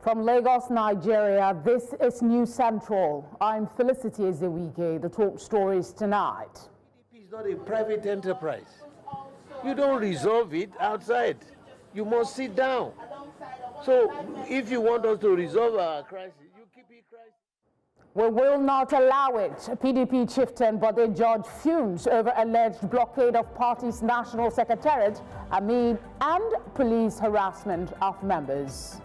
From Lagos, Nigeria, this is News Central. I'm Felicity Ezewike. The top stories tonight. PDP is not a private enterprise. You don't resolve it outside. You must sit down. So if you want us to resolve our crisis, you keep it crisis. We will not allow it. PDP chieftain Bode George fumes over alleged blockade of party's national secretariat amid and police harassment of members.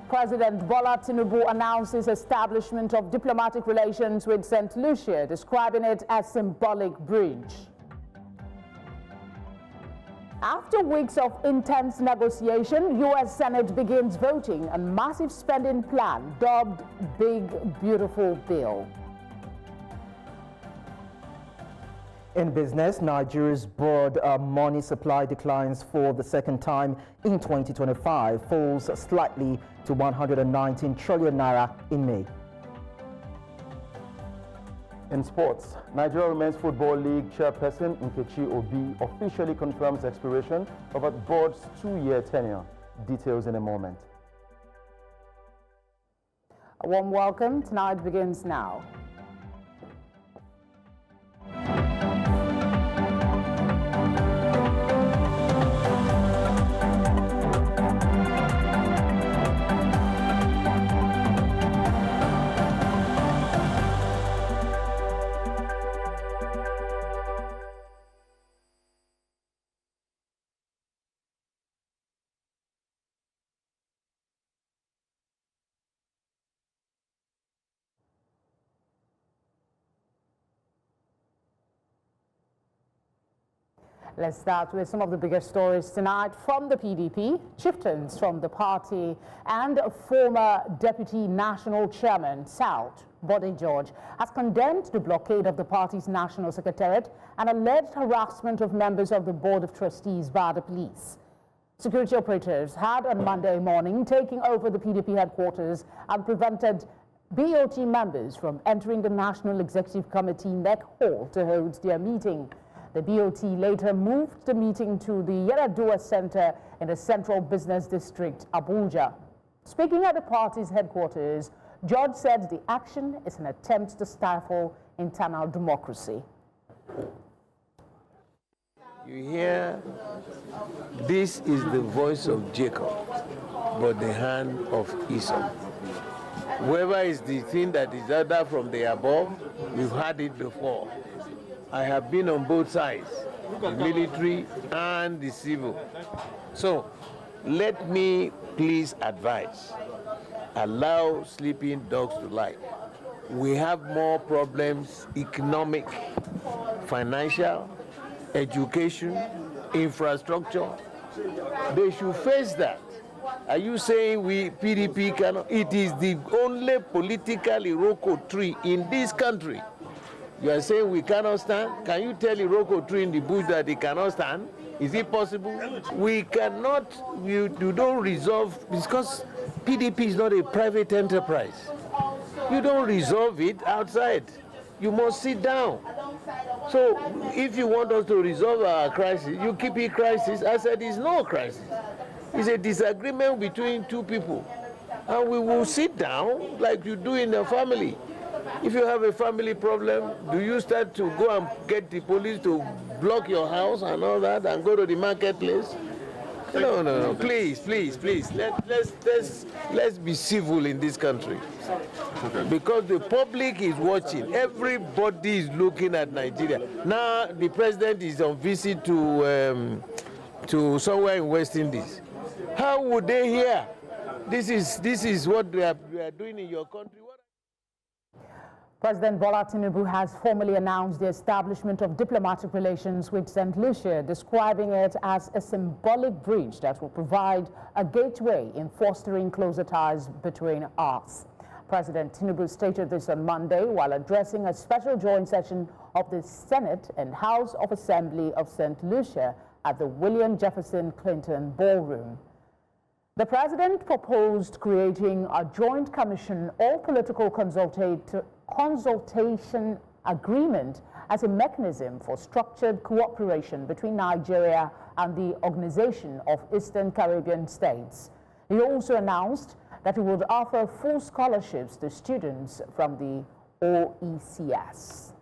President Bola Tinubu announces establishment of diplomatic relations with St. Lucia, describing it as symbolic bridge. After weeks of intense negotiation, U.S. Senate begins voting on massive spending plan dubbed Big Beautiful Bill. In business, Nigeria's broad money supply declines for the second time in 2025, falls slightly to 119 trillion naira in May. In sports, Nigeria Women's Football League chairperson Nkechi Obi officially confirms expiration of the board's 2-year tenure. Details in a moment. A warm welcome. Tonight begins now. Let's start with some of the biggest stories tonight from the PDP. Chieftains from the party and former Deputy National Chairman, South, Bode George, has condemned the blockade of the party's National Secretariat and alleged harassment of members of the Board of Trustees by the police. Security operatives had on Monday morning taken over the PDP headquarters and prevented BOT members from entering the National Executive Committee Neck Hall to hold their meeting. The BOT later moved the meeting to the Yaradua Center in the Central Business District, Abuja. Speaking at the party's headquarters, George said the action is an attempt to stifle internal democracy. You hear, this is the voice of Jacob, but the hand of Esau. Whoever is the thing that is other from the above, we've had it before. I have been on both sides, the military and the civil. So let me please advise, allow sleeping dogs to lie. We have more problems, economic, financial, education, infrastructure. They should face that. Are you saying we PDP cannot? It is the only political Iroko tree in this country. You are saying we cannot stand? Can you tell Iroko tree in the bush that it cannot stand? Is it possible? We cannot, you don't resolve, because PDP is not a private enterprise. You don't resolve it outside. You must sit down. So if you want us to resolve our crisis, you keep it crisis. I said it's no crisis. It's a disagreement between two people. And we will sit down like you do in a family. If you have a family problem, do you start to go and get the police to block your house and all that and go to the marketplace? No. Please. Let's be civil in this country. Because the public is watching. Everybody is looking at Nigeria. Now the president is on visit to somewhere in West Indies. How would they hear? This is what we are doing in your country. President Bola Tinubu has formally announced the establishment of diplomatic relations with St. Lucia, describing it as a symbolic bridge that will provide a gateway in fostering closer ties between us. President Tinubu stated this on Monday while addressing a special joint session of the Senate and House of Assembly of St. Lucia at the William Jefferson Clinton Ballroom. The president proposed creating a joint commission or political consultation agreement as a mechanism for structured cooperation between Nigeria and the Organization of Eastern Caribbean States. He also announced that he would offer full scholarships to students from the OECS.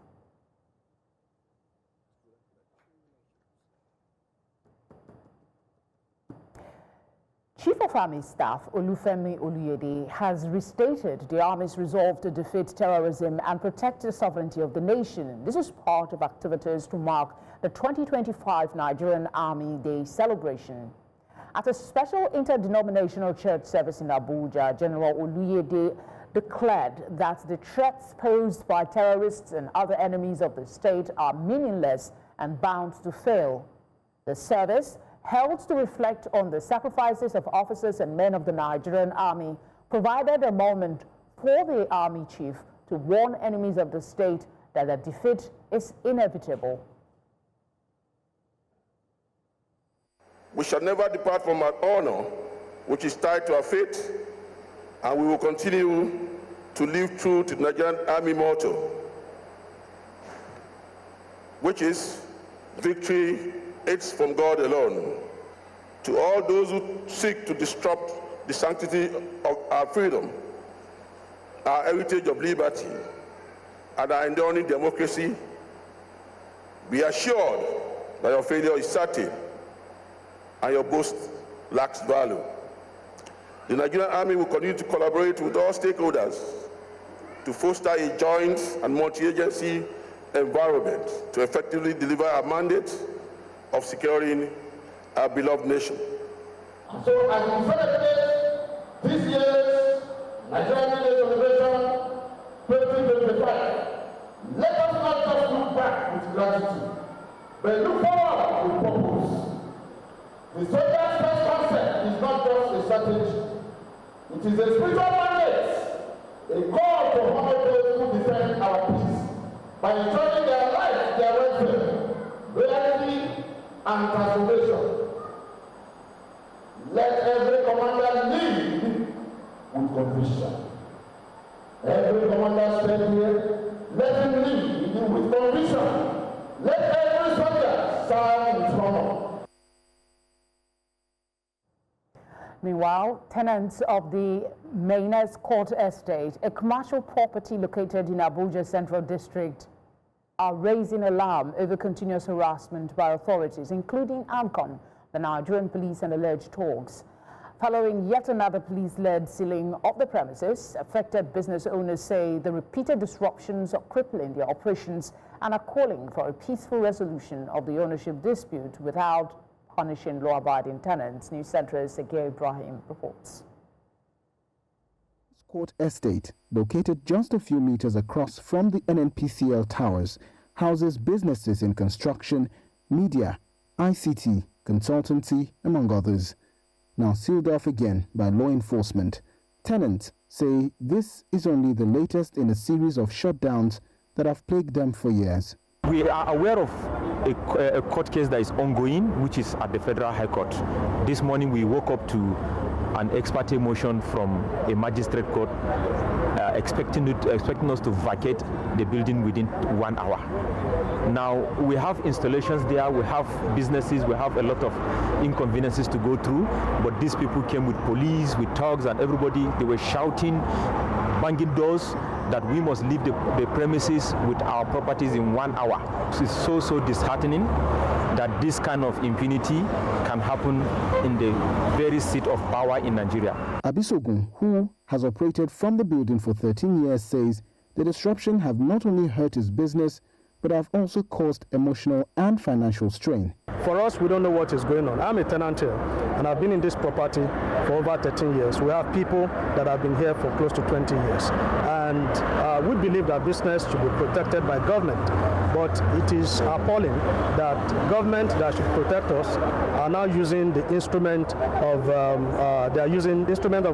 Chief of Army Staff Olufemi Oluyede has restated the Army's resolve to defeat terrorism and protect the sovereignty of the nation. This is part of activities to mark the 2025 Nigerian Army Day celebration. At a special interdenominational church service in Abuja, General Oluyede declared that the threats posed by terrorists and other enemies of the state are meaningless and bound to fail. The service, held to reflect on the sacrifices of officers and men of the Nigerian Army, provided a moment for the Army Chief to warn enemies of the state that a defeat is inevitable. We shall never depart from our honor, which is tied to our faith, and we will continue to live true to the Nigerian Army motto, which is victory it's from God alone. To all those who seek to disrupt the sanctity of our freedom, our heritage of liberty, and our enduring democracy, be assured that your failure is certain and your boast lacks value. The Nigerian Army will continue to collaborate with all stakeholders to foster a joint and multi-agency environment to effectively deliver our mandate of securing our beloved nation. So as we celebrate this year's Nigerian Day celebration 2025, let us not just look back with gratitude, but look forward with purpose. The soldier's first concept is not just a strategy. It is a spiritual mandate, a call to honor those who defend our peace by ensuring their life, their welfare, loyalty, and transformation. Let every commander lead with conviction. Every commander stand here, let him lead with conviction. Let every soldier serve with honor. Meanwhile, tenants of the Mainers Court Estate, a commercial property located in Abuja Central District, are raising alarm over continuous harassment by authorities, including AMCON, the Nigerian police, and alleged thugs. Following yet another police-led sealing of the premises, affected business owners say the repeated disruptions are crippling their operations and are calling for a peaceful resolution of the ownership dispute without punishing law-abiding tenants. News Centre's Sergei Ibrahim reports. Court Estate, located just a few meters across from the NNPCL towers, houses businesses in construction, media, ICT, consultancy, among others. Now sealed off again by law enforcement, tenants say this is only the latest in a series of shutdowns that have plagued them for years. We are aware of a court case that is ongoing, which is at the Federal High Court. This morning we woke up to an ex parte motion from a magistrate court expecting us to vacate the building within 1 hour. Now, we have installations there, we have businesses, we have a lot of inconveniences to go through, but these people came with police, with thugs, and everybody. They were shouting, banging doors, that we must leave the premises with our properties in 1 hour. It's so disheartening that this kind of impunity can happen in the very seat of power in Nigeria. Abisogun, who has operated from the building for 13 years, says the disruption have not only hurt his business, but have also caused emotional and financial strain. For us, we don't know what is going on. I'm a tenant here, and I've been in this property for over 13 years. We have people that have been here for close to 20 years. And we believe that business should be protected by government. But it is appalling that government that should protect us are now using the instrument of,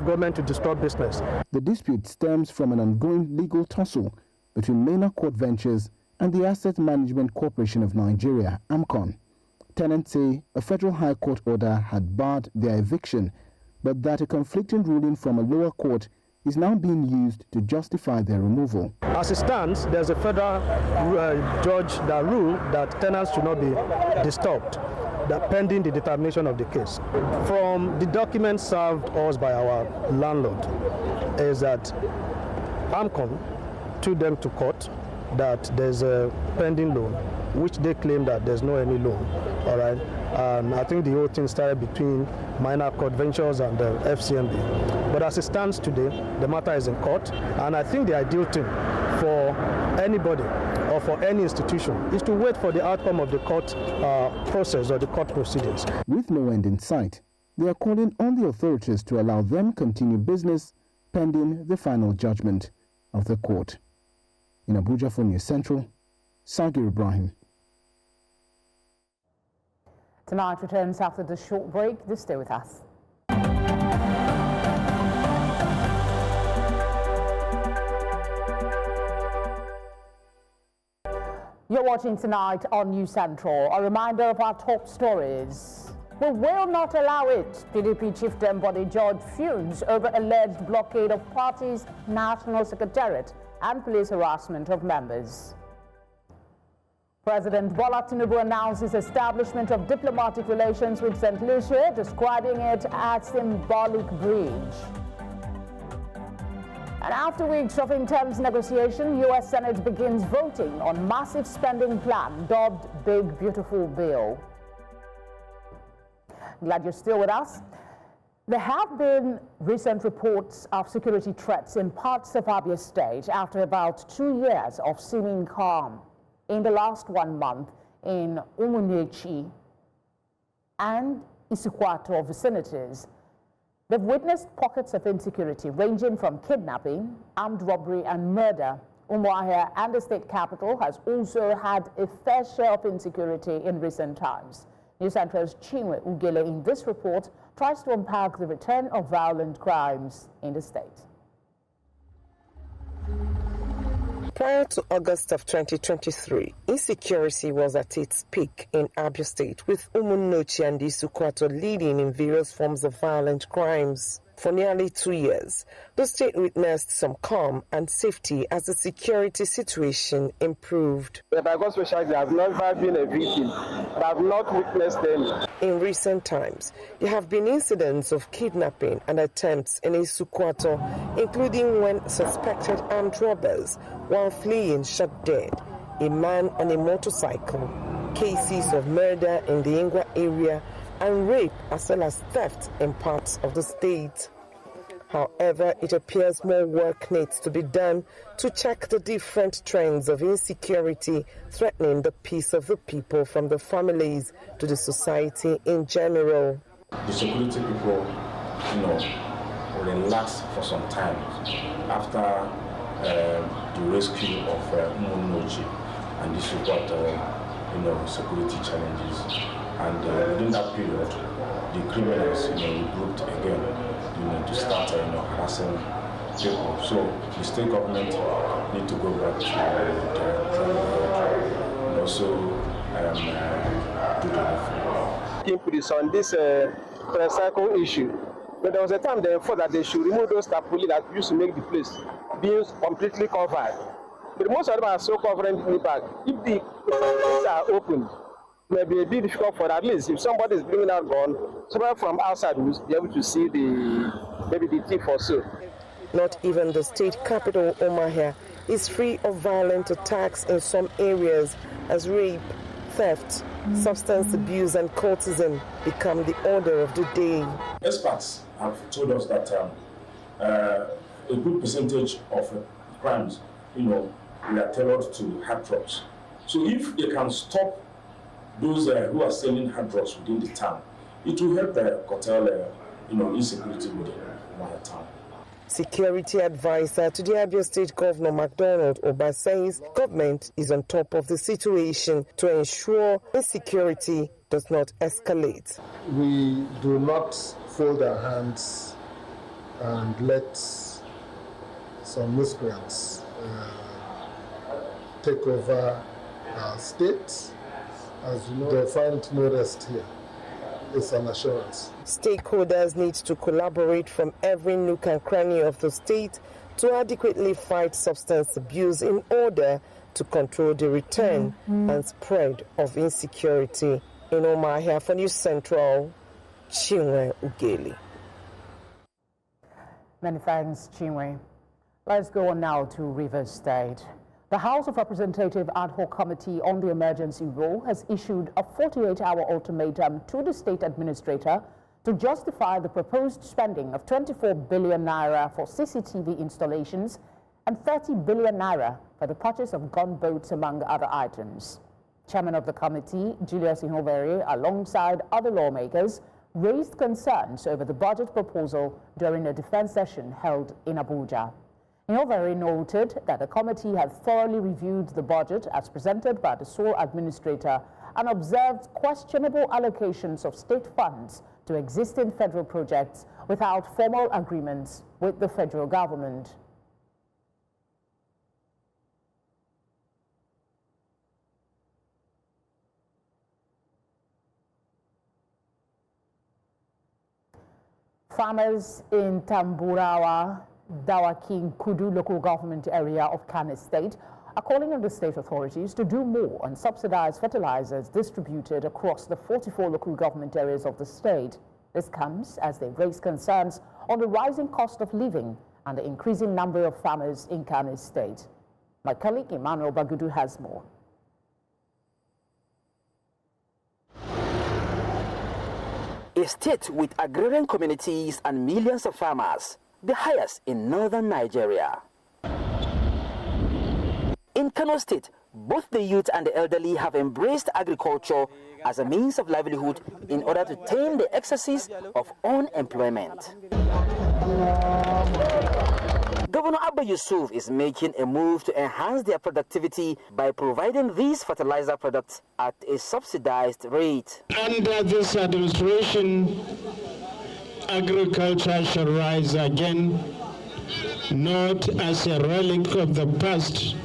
government to disrupt business. The dispute stems from an ongoing legal tussle between Maina Court Ventures and the Asset Management Corporation of Nigeria, AMCON. Tenants say a federal high court order had barred their eviction, but that a conflicting ruling from a lower court is now being used to justify their removal. As it stands, there's a federal judge that ruled that tenants should not be disturbed. pending the determination of the case. From the documents served us by our landlord is that AMCON took them to court that there's a pending loan, which they claim that there's no any loan, all right? And I think the whole thing started between Minor Court Ventures and the FCMB. But as it stands today, the matter is in court, and I think the ideal thing for anybody or for any institution is to wait for the outcome of the court process or the court proceedings. With no end in sight, they are calling on the authorities to allow them continue business pending the final judgment of the court. In Abuja for News Central, Sagir Ibrahim. Tonight returns after the short break. Do stay with us. You're watching Tonight on News Central. A reminder of our top stories. We will not allow it. PDP chieftain Bode George fumes over alleged blockade of party's national secretariat and police harassment of members. President Bola Tinubu announces establishment of diplomatic relations with St. Lucia, describing it as symbolic bridge. And after weeks of intense negotiation, U.S. Senate begins voting on massive spending plan dubbed Big Beautiful Bill. Glad you're still with us. There have been recent reports of security threats in parts of Abia State after about 2 years of seeming calm. In the last 1 month in Umunechi and Isukwato vicinities, they've witnessed pockets of insecurity ranging from kidnapping, armed robbery and murder. Umuahia and the state capital has also had a fair share of insecurity in recent times. News Central's Chinwe Ugele in this report tries to unpack the return of violent crimes in the state. Prior to August of 2023, insecurity was at its peak in Abia State, with Umunochi and Isukwato leading in various forms of violent crimes. For nearly 2 years, the state witnessed some calm and safety as the security situation improved. By God's specialty, I have never been a victim. I have not witnessed any. In recent times, there have been incidents of kidnapping and attempts in Isukwato, including when suspected armed robbers, while fleeing, shot dead a man on a motorcycle, cases of murder in the Ingwa area, and rape as well as theft in parts of the state. However, it appears more work needs to be done to check the different trends of insecurity threatening the peace of the people, from the families to the society in general. The security people, relaxed for some time after the rescue of Umunochi and this got security challenges. And within that period, the criminals, regrouped again, to start, harassing people. So the state government need to go back to the drawing board and also do the reform. Input on this cycle issue. But there was a time they thought that they should remove those tapuli that used to make the place being completely covered. But most of them are so covered in the back. If the places are open, it may be a bit difficult for at least if somebody is bringing out gun, somebody from outside will be able to see maybe the thief or so. Not even the state capital, Umuahia, is free of violent attacks in some areas, as rape, theft, substance abuse and cultism become the order of the day. Experts have told us that a good percentage of crimes, we are tailored to hard drugs. So if they can stop those who are selling hard drugs within the town, it will help curtail insecurity within the town. Security advisor to the Abia State Governor MacDonald Oba says government is on top of the situation to ensure insecurity does not escalate. We do not fold our hands and let some miscreants take over our state. As you know, they find no rest here. It's an assurance. Stakeholders need to collaborate from every nook and cranny of the state to adequately fight substance abuse in order to control the return and spread of insecurity In Omahia for News Central, Chinwe Ugeli. Many thanks, Chinwe. Let's go on now to Rivers State. The House of Representatives Ad Hoc Committee on the Emergency Rule has issued a 48-hour ultimatum to the state administrator to justify the proposed spending of 24 billion naira for CCTV installations and 30 billion naira for the purchase of gunboats, among other items. Chairman of the committee, Julius Ihovere, alongside other lawmakers, raised concerns over the budget proposal during a defense session held in Abuja. Ihovere noted that the committee had thoroughly reviewed the budget as presented by the sole administrator and observed questionable allocations of state funds to existing federal projects without formal agreements with the federal government. Farmers in Tamburawa, Dawakin Kudu local government area of Kano State are calling on the state authorities to do more on subsidized fertilizers distributed across the 44 local government areas of the state. This comes as they raise concerns on the rising cost of living and the increasing number of farmers in Kano State. My colleague Emmanuel Bagudu has more. A state with agrarian communities and millions of farmers, the highest in northern Nigeria. In Kano State, both the youth and the elderly have embraced agriculture as a means of livelihood in order to tame the excesses of unemployment. Governor Abba Yusuf is making a move to enhance their productivity by providing these fertilizer products at a subsidized rate. Under this administration, agriculture shall rise again, not as a relic of the past,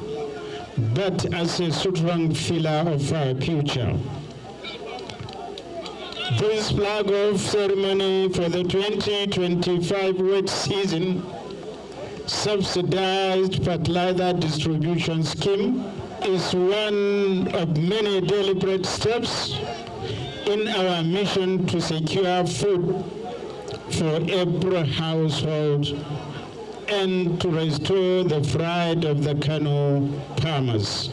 but as a strong pillar of our future. This flag-off ceremony for the 2025 wet season subsidized fertilizer distribution scheme is one of many deliberate steps in our mission to secure food for every household and to restore the pride of the Kano farmers.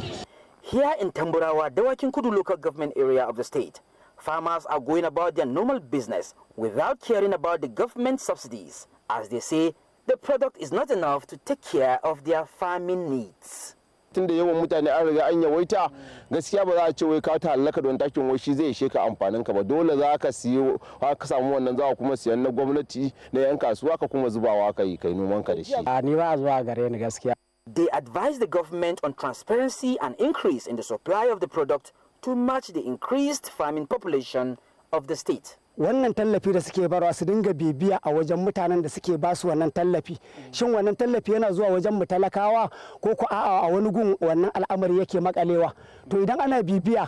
Here in Tamburawa, Dawakin Kudu local government area of the state, farmers are going about their normal business without caring about the government subsidies. As they say, the product is not enough to take care of their farming needs. Tunda yawan mutane an riga an yawaita, gaskiya ba za a ce wai ka ta halaka don takin wai shi zai ishe ka amfanin ka ba. Dole za ka siyo, ka samu wannan za ka kuma siyan na gwamnati na yan kasuwa ka kuma zubawa kai noman ka da shi. Ni ba zuwa gare ni gaskiya. They advise the government on transparency and increase in the supply of the product to match the increased farming population of the state. Wannan tallafi da suke barwa su dinga bibiya a wajen mutanen da suke ba su wannan tallafi. Shin wannan tallafi yana zuwa wajen mu talakawa ko ko a wani gun wannan al'amari yake makalewa? To idan ana bibiya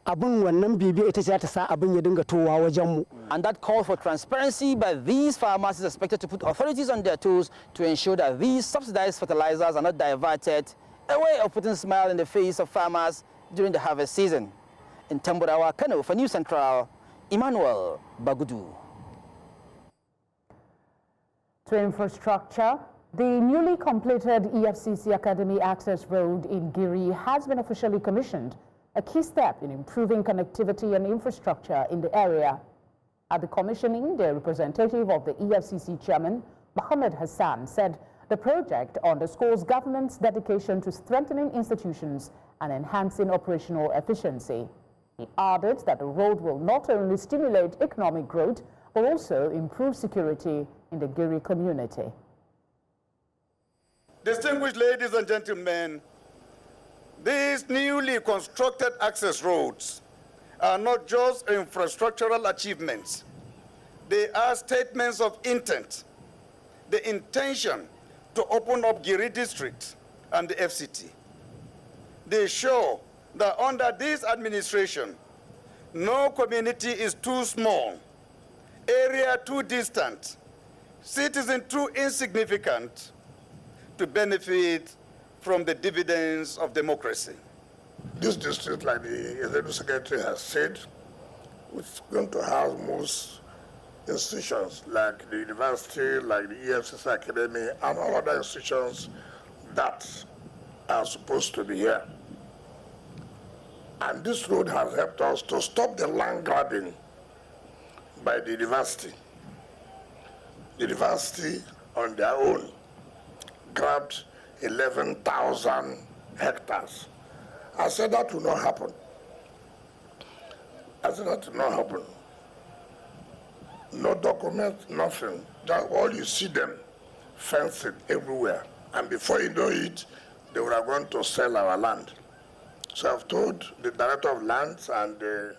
abin wannan bibiya ita ce ta sa abin ya dinga towa wajen mu. And that call for transparency by these farmers is expected to put authorities on their toes to ensure that these subsidized fertilizers are not diverted, a way of putting a smile in the face of farmers during the harvest season. In Tamburawa, Kano, for News Central, Emmanuel Bagudu. To infrastructure, the newly completed EFCC Academy Access Road in Giri has been officially commissioned, a key step in improving connectivity and infrastructure in the area. At the commissioning, the representative of the EFCC chairman, Mohammed Hassan, said the project underscores government's dedication to strengthening institutions and enhancing operational efficiency. He added that the road will not only stimulate economic growth, but also improve security in the Giri community. Distinguished ladies and gentlemen, these newly constructed access roads are not just infrastructural achievements. They are statements of intent, the intention to open up Giri district and the FCT. They show that under this administration, no community is too small, area too distant, citizen too insignificant to benefit from the dividends of democracy. This district, like the Executive Secretary has said, which is going to house most institutions like the university, like the EFCC Academy, and all other institutions that are supposed to be here. And this road has helped us to stop the land grabbing by the university. The university on their own grabbed 11,000 hectares. I said that will not happen. I said that will not happen. No document, nothing. Just all you see them fenced everywhere. And before you know it, they were going to sell our land. So I've told the Director of Lands and the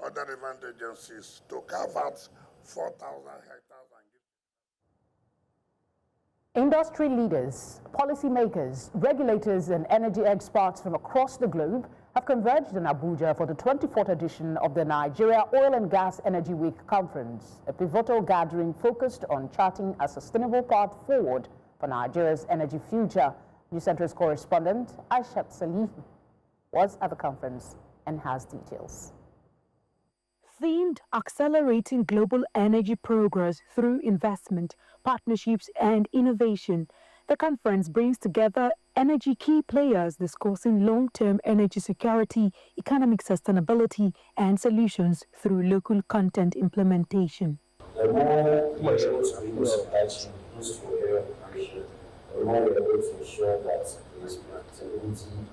other relevant agencies to carve out 4,000 hectares. Industry leaders, policymakers, regulators, and energy experts from across the globe have converged in Abuja for the 24th edition of the Nigeria Oil and Gas Energy Week Conference, a pivotal gathering focused on charting a sustainable path forward for Nigeria's energy future. New Central's correspondent Aishat Salihu was at the conference and has details. Themed Accelerating Global Energy Progress Through Investment, Partnerships and Innovation, the conference brings together energy key players discussing long-term energy security, economic sustainability and solutions through local content implementation. The more we are able to bring the supply chain close to area operation, the more we are able to ensure that there is predictability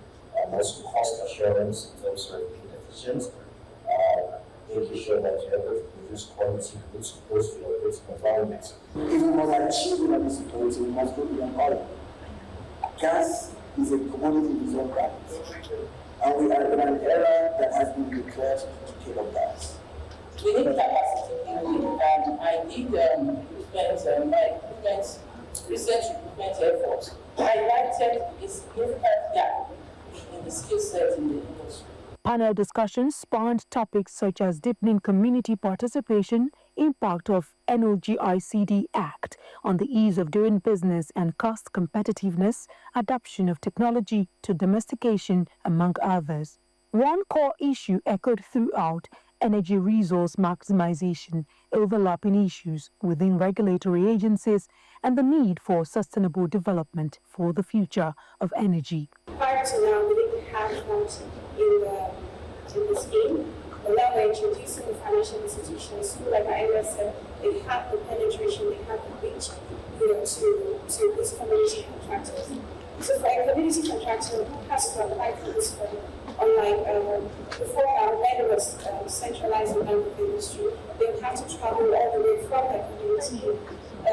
and also cost assurance in terms of being efficient, making sure that you're able to produce quality goods close to your operating environment. Even more like achieving of this quality, we must go beyond oil. Gas is a commodity reserve practice, and we are in an era that has been declared to kill of gas. We need capacity building, and I need research recruitment efforts. Highlighted a significant gap in the skill set in the industry. Panel discussions spanned topics such as deepening community participation, impact of NOGICD Act on the ease of doing business and cost competitiveness, adoption of technology to domestication, among others. One core issue echoed throughout: energy resource maximization, overlapping issues within regulatory agencies, and the need for sustainable development for the future of energy. Prior to now, we didn't have funds in the scheme, but now we're introducing the financial institutions who, like I said, they have the penetration, they have the reach, to these community contractors. So for a community contractor who has to apply for this fund, unlike before now, when it was centralized in the industry, they would have to travel all the way from the community. A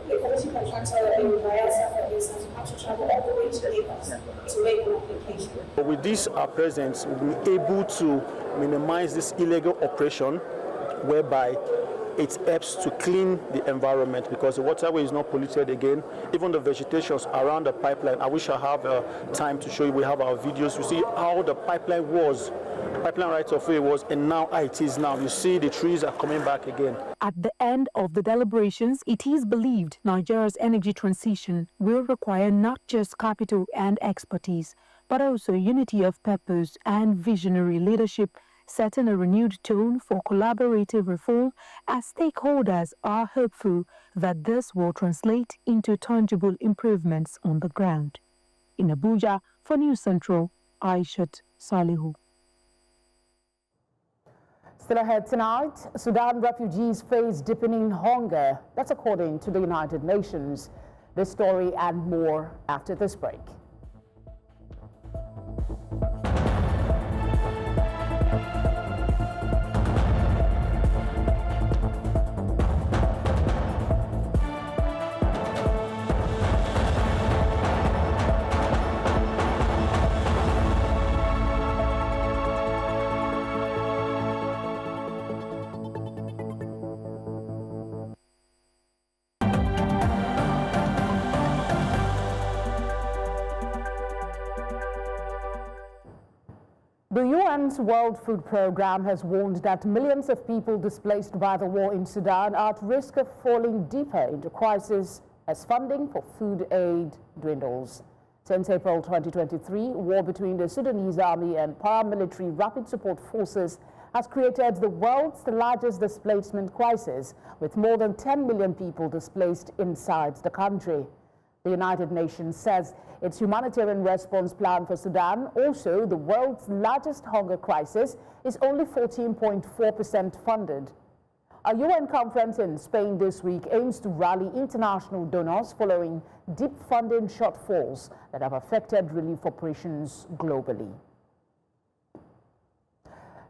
community contractor in Bayelsa, for instance, would have to travel all the way to Lagos to make an application. With this presence, we'll be able to minimize this illegal operation, whereby it helps to clean the environment because the waterway is not polluted again. Even the vegetations around the pipeline, I wish I have time to show you. We have our videos. You see how the pipeline was. Pipeline right of way was, and now it is now. You see the trees are coming back again. At the end of the deliberations, it is believed Nigeria's energy transition will require not just capital and expertise, but also unity of purpose and visionary leadership, setting a renewed tone for collaborative reform, as stakeholders are hopeful that this will translate into tangible improvements on the ground. In Abuja, for News Central, Aishat Salihu. Still ahead tonight, Sudan refugees face deepening hunger. That's according to the United Nations. This story and more after this break. The UN's World Food Programme has warned that millions of people displaced by the war in Sudan are at risk of falling deeper into crisis as funding for food aid dwindles. Since April 2023, war between the Sudanese army and paramilitary rapid support forces has created the world's largest displacement crisis, with more than 10 million people displaced inside the country. The United Nations says its humanitarian response plan for Sudan, also the world's largest hunger crisis, is only 14.4% funded. A UN conference in Spain this week aims to rally international donors following deep funding shortfalls that have affected relief operations globally.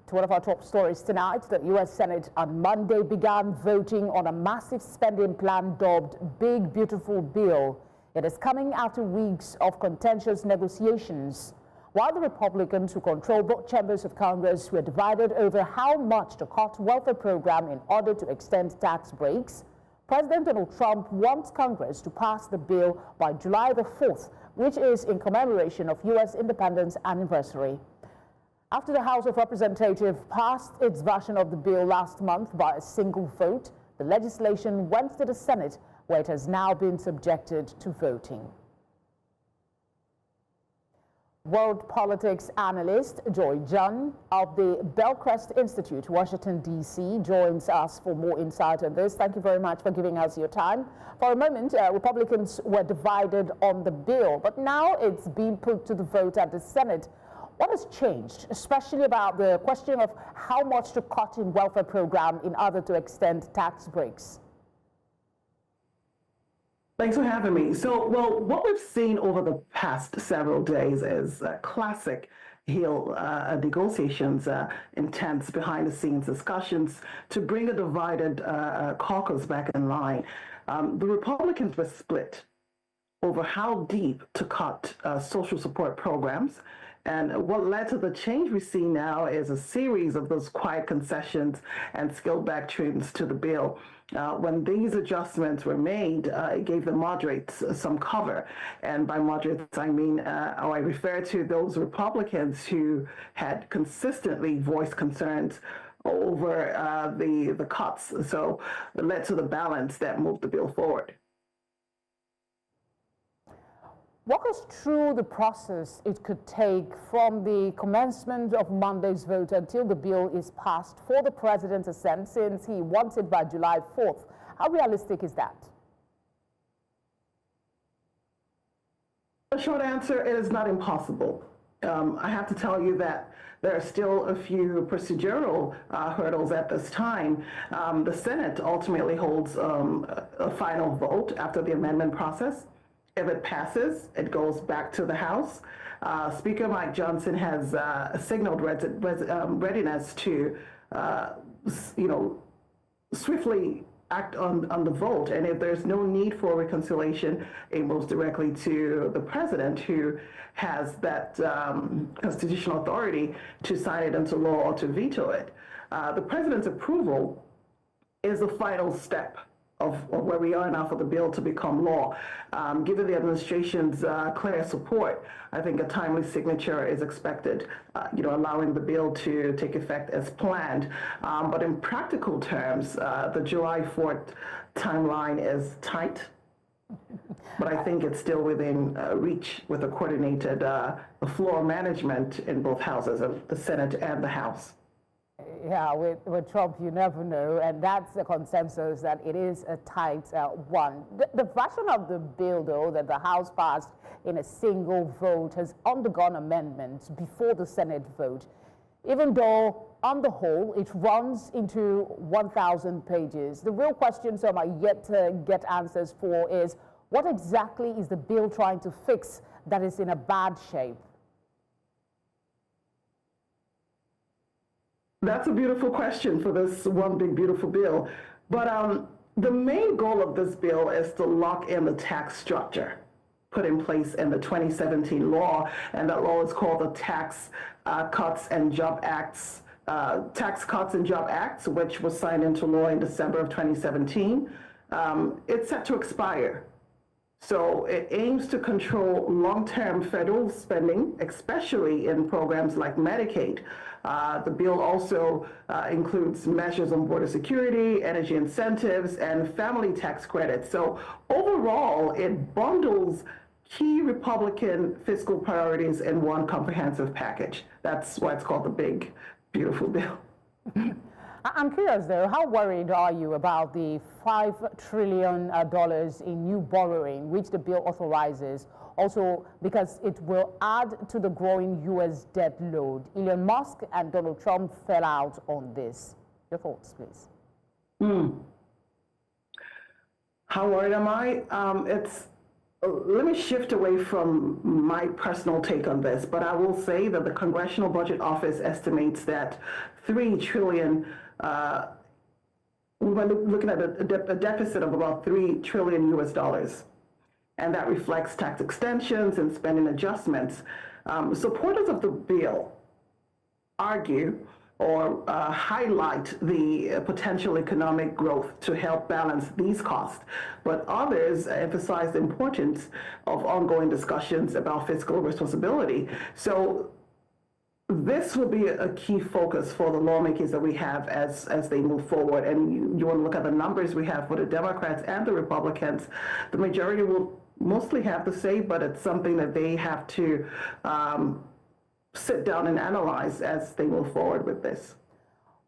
To one of our top stories tonight, the U.S. Senate on Monday began voting on a massive spending plan dubbed Big Beautiful Bill. It is coming after weeks of contentious negotiations. While the Republicans who control both chambers of Congress were divided over how much to cut welfare program in order to extend tax breaks, President Donald Trump wants Congress to pass the bill by July the 4th, which is in commemoration of U.S. independence anniversary. After the House of Representatives passed its version of the bill last month by a single vote, the legislation went to the Senate, where it has now been subjected to voting. World politics analyst Joy John of the Bellcrest Institute, Washington, D.C., joins us for more insight on this. Thank you very much for giving us your time. For a moment, Republicans were divided on the bill, but now it's being put to the vote at the Senate. What has changed, especially about the question of how much to cut in welfare program in order to extend tax breaks? Thanks for having me. So, well, what we've seen over the past several days is classic Hill negotiations, intense behind-the-scenes discussions to bring a divided caucus back in line. The Republicans were split over how deep to cut social support programs. And what led to the change we see now is a series of those quiet concessions and scaled-back trims to the bill. When these adjustments were made, it gave the moderates some cover. And by moderates, I mean, I refer to those Republicans who had consistently voiced concerns over the cuts. So it led to the balance that moved the bill forward. Walk us through the process it could take from the commencement of Monday's vote until the bill is passed for the president's assent, since he wants it by July 4th. How realistic is that? The short answer is not impossible. I have to tell you that there are still a few procedural hurdles at this time. The Senate ultimately holds a final vote after the amendment process. If it passes, it goes back to the House. Speaker Mike Johnson has signaled readiness to, swiftly act on the vote. And if there's no need for reconciliation, it moves directly to the president, who has that constitutional authority to sign it into law or to veto it. The president's approval is the final step of where we are now for the bill to become law. Given the administration's clear support, I think a timely signature is expected, allowing the bill to take effect as planned. But in practical terms, the July 4th timeline is tight, but I think it's still within reach with a coordinated floor management in both houses, of the Senate and the House. Yeah, with Trump, you never know, and that's the consensus, that it is a tight one. The version of the bill, though, that the House passed in a single vote has undergone amendments before the Senate vote, even though, on the whole, it runs into 1,000 pages. The real question some are yet to get answers for is, what exactly is the bill trying to fix that is in a bad shape? That's a beautiful question for this one big, beautiful bill. But the main goal of this bill is to lock in the tax structure put in place in the 2017 law, and that law is called the Tax Cuts and Job Acts, which was signed into law in December of 2017. It's set to expire. So it aims to control long-term federal spending, especially in programs like Medicaid. The bill also includes measures on border security, energy incentives, and family tax credits. So overall, it bundles key Republican fiscal priorities in one comprehensive package. That's why it's called the Big, Beautiful Bill. I'm curious, though, how worried are you about the $5 trillion in new borrowing, which the bill authorizes, also because it will add to the growing U.S. debt load? Elon Musk and Donald Trump fell out on this. Your thoughts, please. How worried am I? Let me shift away from my personal take on this, but I will say that the Congressional Budget Office estimates that $3 trillion, we're looking at a deficit of about $3 trillion US. And that reflects tax extensions and spending adjustments. Supporters of the bill argue or highlight the potential economic growth to help balance these costs. But others emphasize the importance of ongoing discussions about fiscal responsibility. So this will be a key focus for the lawmakers that we have as they move forward. And you want to look at the numbers we have for the Democrats and the Republicans. The majority will mostly have to say, but it's something that they have to sit down and analyze as they move forward with this.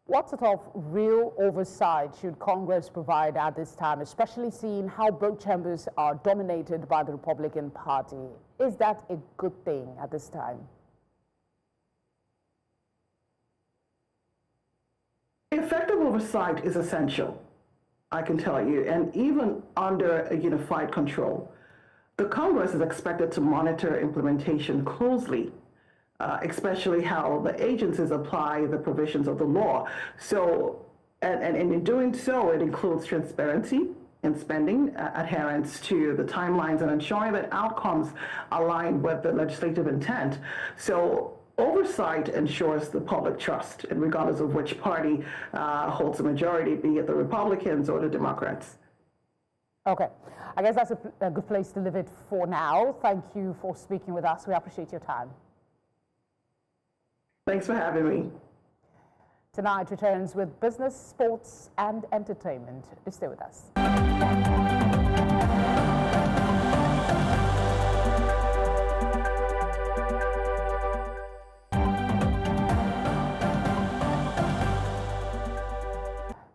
What sort of real oversight should Congress provide at this time, especially seeing how both chambers are dominated by the Republican Party? Is that a good thing at this time? Effective oversight is essential, I can tell you, and even under a unified control. The Congress is expected to monitor implementation closely, especially how the agencies apply the provisions of the law. So, and in doing so, it includes transparency in spending, adherence to the timelines, and ensuring that outcomes align with the legislative intent. So oversight ensures the public trust, and regardless of which party holds the majority, be it the Republicans or the Democrats. Okay, I guess that's a good place to leave it for now. Thank you for speaking with us. We appreciate your time. Thanks for having me. Tonight returns with business, sports, and entertainment. Do stay with us.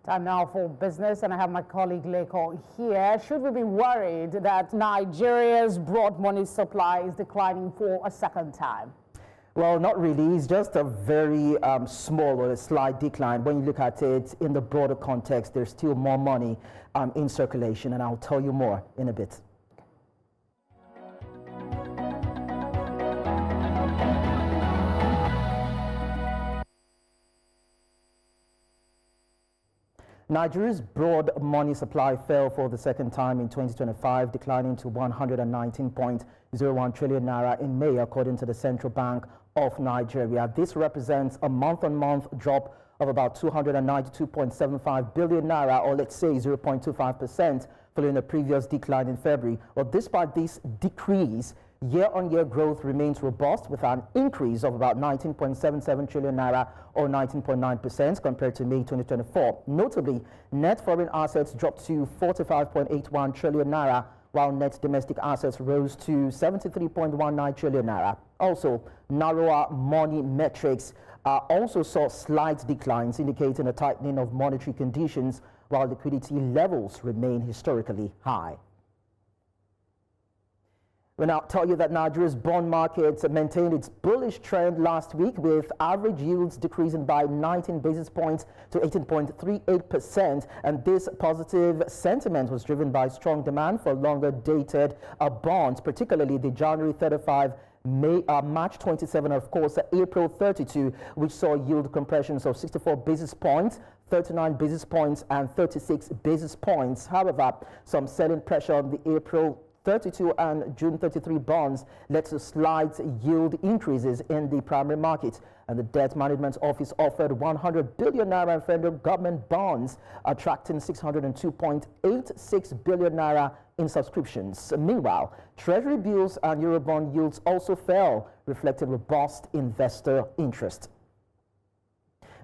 Time now for business, and I have my colleague Leko here. Should we be worried that Nigeria's broad money supply is declining for a second time? Well, not really. It's just a very small or a slight decline. When you look at it in the broader context, there's still more money in circulation, and I'll tell you more in a bit. Nigeria's broad money supply fell for the second time in 2025, declining to 119.01 trillion naira in May, according to the Central Bank of Nigeria. This represents a month-on-month drop of about 292.75 billion naira, or let's say 0.25%, following the previous decline in February. Well, despite this decrease, year-on-year growth remains robust, with an increase of about 19.77 trillion naira, or 19.9% compared to May 2024. Notably, net foreign assets dropped to 45.81 trillion naira, while net domestic assets rose to 73.19 trillion naira. Also, narrower money metrics also saw slight declines, indicating a tightening of monetary conditions, while liquidity levels remain historically high. We'll now tell you that Nigeria's bond market maintained its bullish trend last week, with average yields decreasing by 19 basis points to 18.38%. And this positive sentiment was driven by strong demand for longer dated bonds, particularly the January 35, March 27, of course, April 32, which saw yield compressions of 64 basis points, 39 basis points, and 36 basis points. However, some selling pressure on the April 32 and June 33 bonds led to slight yield increases in the primary market, and the Debt Management Office offered 100 billion naira in federal government bonds, attracting 602.86 billion naira in subscriptions. Meanwhile, Treasury bills and Eurobond yields also fell, reflecting robust investor interest.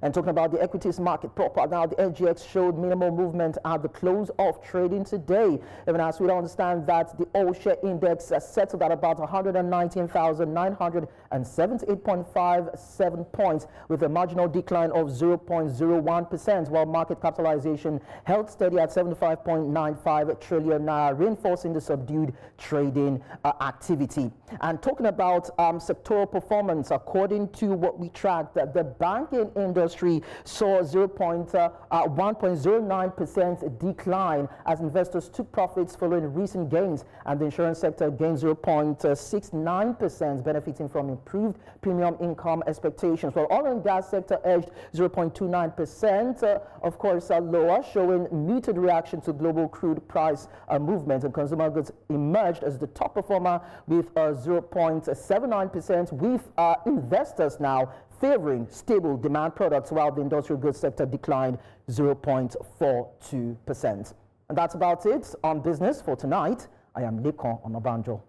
And talking about the equities market proper now, the SGX showed minimal movement at the close of trading today. Even as we understand that the all-share index settled at about 119,978.57 points with a marginal decline of 0.01%, while market capitalization held steady at 75.95 trillion naira, reinforcing the subdued trading activity. And talking about sectoral performance, according to what we tracked, the banking industry saw 1.09% decline as investors took profits following recent gains, and the insurance sector gained 0.69%, benefiting from improved premium income expectations, while oil and gas sector edged 0.29%, of course lower, showing muted reaction to global crude price movement, and consumer goods emerged as the top performer with 0.79%, with investors now favoring stable demand products, while the industrial goods sector declined 0.42%. And that's about it on business for tonight. I am Lekon Onobanjo.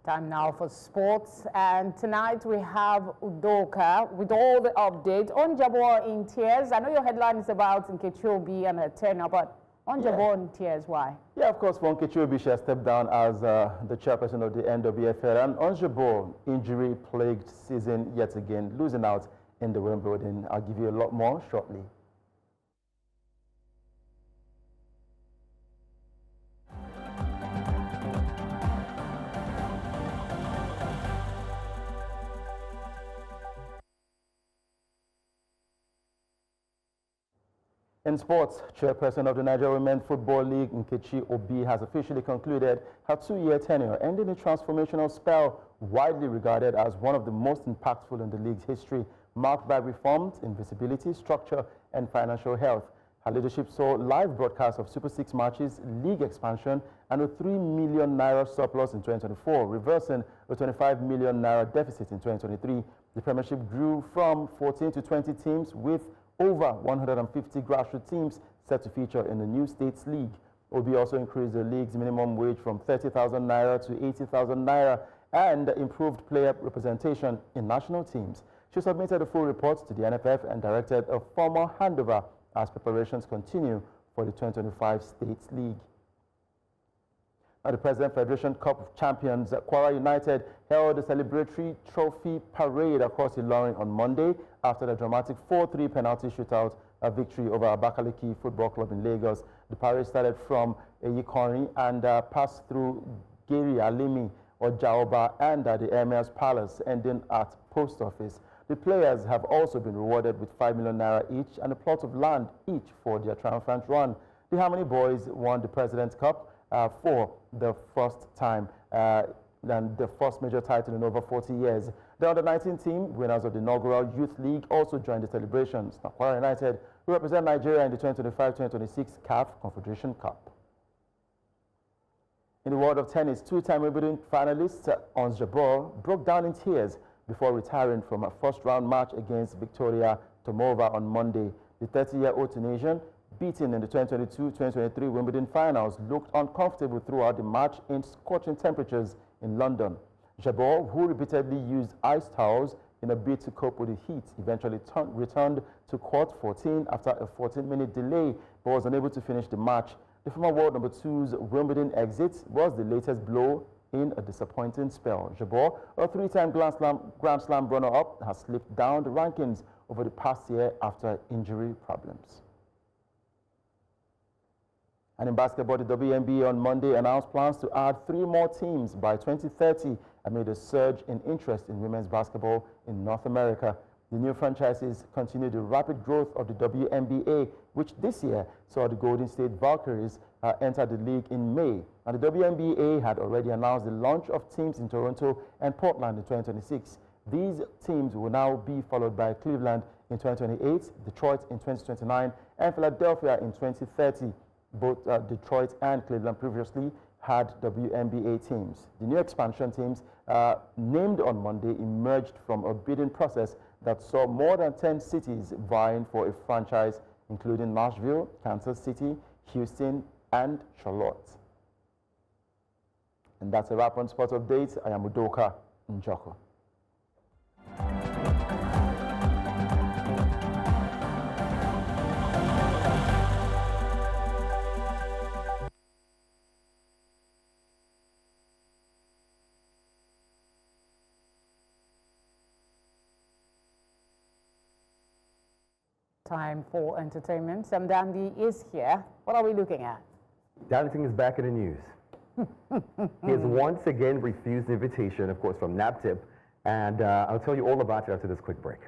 Time now for sports, and tonight we have Udoka with all the update on Jabor in tears. I know your headline is about Nkechi Obi and her tenure, but on Jabor in tears, why? Yeah, of course, for Nkechi Obi, she has stepped down as the chairperson of the NWFL, and on Jabor, injury-plagued season yet again, losing out in the Wimbledon. I'll give you a lot more shortly. In sports, chairperson of the Nigeria Women's Football League, Nkechi Obi, has officially concluded her 2-year tenure, ending a transformational spell widely regarded as one of the most impactful in the league's history, marked by reforms in visibility, structure, and financial health. Her leadership saw live broadcasts of Super 6 matches, league expansion, and a 3 million naira surplus in 2024, reversing a 25 million naira deficit in 2023. The Premiership grew from 14 to 20 teams, with over 150 grassroots teams set to feature in the new States League. Obi also increased the league's minimum wage from 30,000 naira to 80,000 naira and improved player representation in national teams. She submitted a full report to the NFF and directed a formal handover as preparations continue for the 2025 States League. Now, the President Federation Cup of Champions, Kwara United, held a celebratory trophy parade across Ilorin on Monday after the dramatic 4-3 penalty shootout victory over Abakaliki Football Club in Lagos. The parade started from Eyikori and passed through Geri Alimi, Ojaoba, and the Emir's Palace, ending at Post Office. The players have also been rewarded with 5 million naira each and a plot of land each for their triumphant run. The Harmony Boys won the President's Cup for the first time, and the first major title in over 40 years. The under-19 team, winners of the inaugural Youth League, also joined the celebrations. Kwara United, who represent Nigeria in the 2025-2026 CAF Confederation Cup. In the world of tennis, two-time Wimbledon finalist Ons Jabeur broke down in tears before retiring from a first-round match against Victoria Tomova on Monday. The 30-year-old Tunisian, beaten in the 2022-2023 Wimbledon finals, looked uncomfortable throughout the match in scorching temperatures in London. Jabeur, who repeatedly used ice towels in a bid to cope with the heat, eventually returned to court 14 after a 14-minute delay, but was unable to finish the match. The former world number 2's Wimbledon exit was the latest blow in a disappointing spell. Jabeur, a 3-time Grand Slam runner-up, has slipped down the rankings over the past year after injury problems. And in basketball, the WNBA on Monday announced plans to add 3 more teams by 2030 amid a surge in interest in women's basketball in North America. The new franchises continue the rapid growth of the WNBA, which this year saw the Golden State Valkyries enter the league in May. And the WNBA had already announced the launch of teams in Toronto and Portland in 2026. These teams will now be followed by Cleveland in 2028, Detroit in 2029, and Philadelphia in 2030. Both Detroit and Cleveland previously had WNBA teams. The new expansion teams, named on Monday, emerged from a bidding process that saw more than 10 cities vying for a franchise including Nashville, Kansas City, Houston, and Charlotte. And that's a wrap on Sports Updates. I am Udoka Njoko. Time for entertainment. Sam Dandy is here. What are we looking at? Dancing is back in the news. He has once again refused the invitation, of course, from NAPTIP, and I'll tell you all about it after this quick break.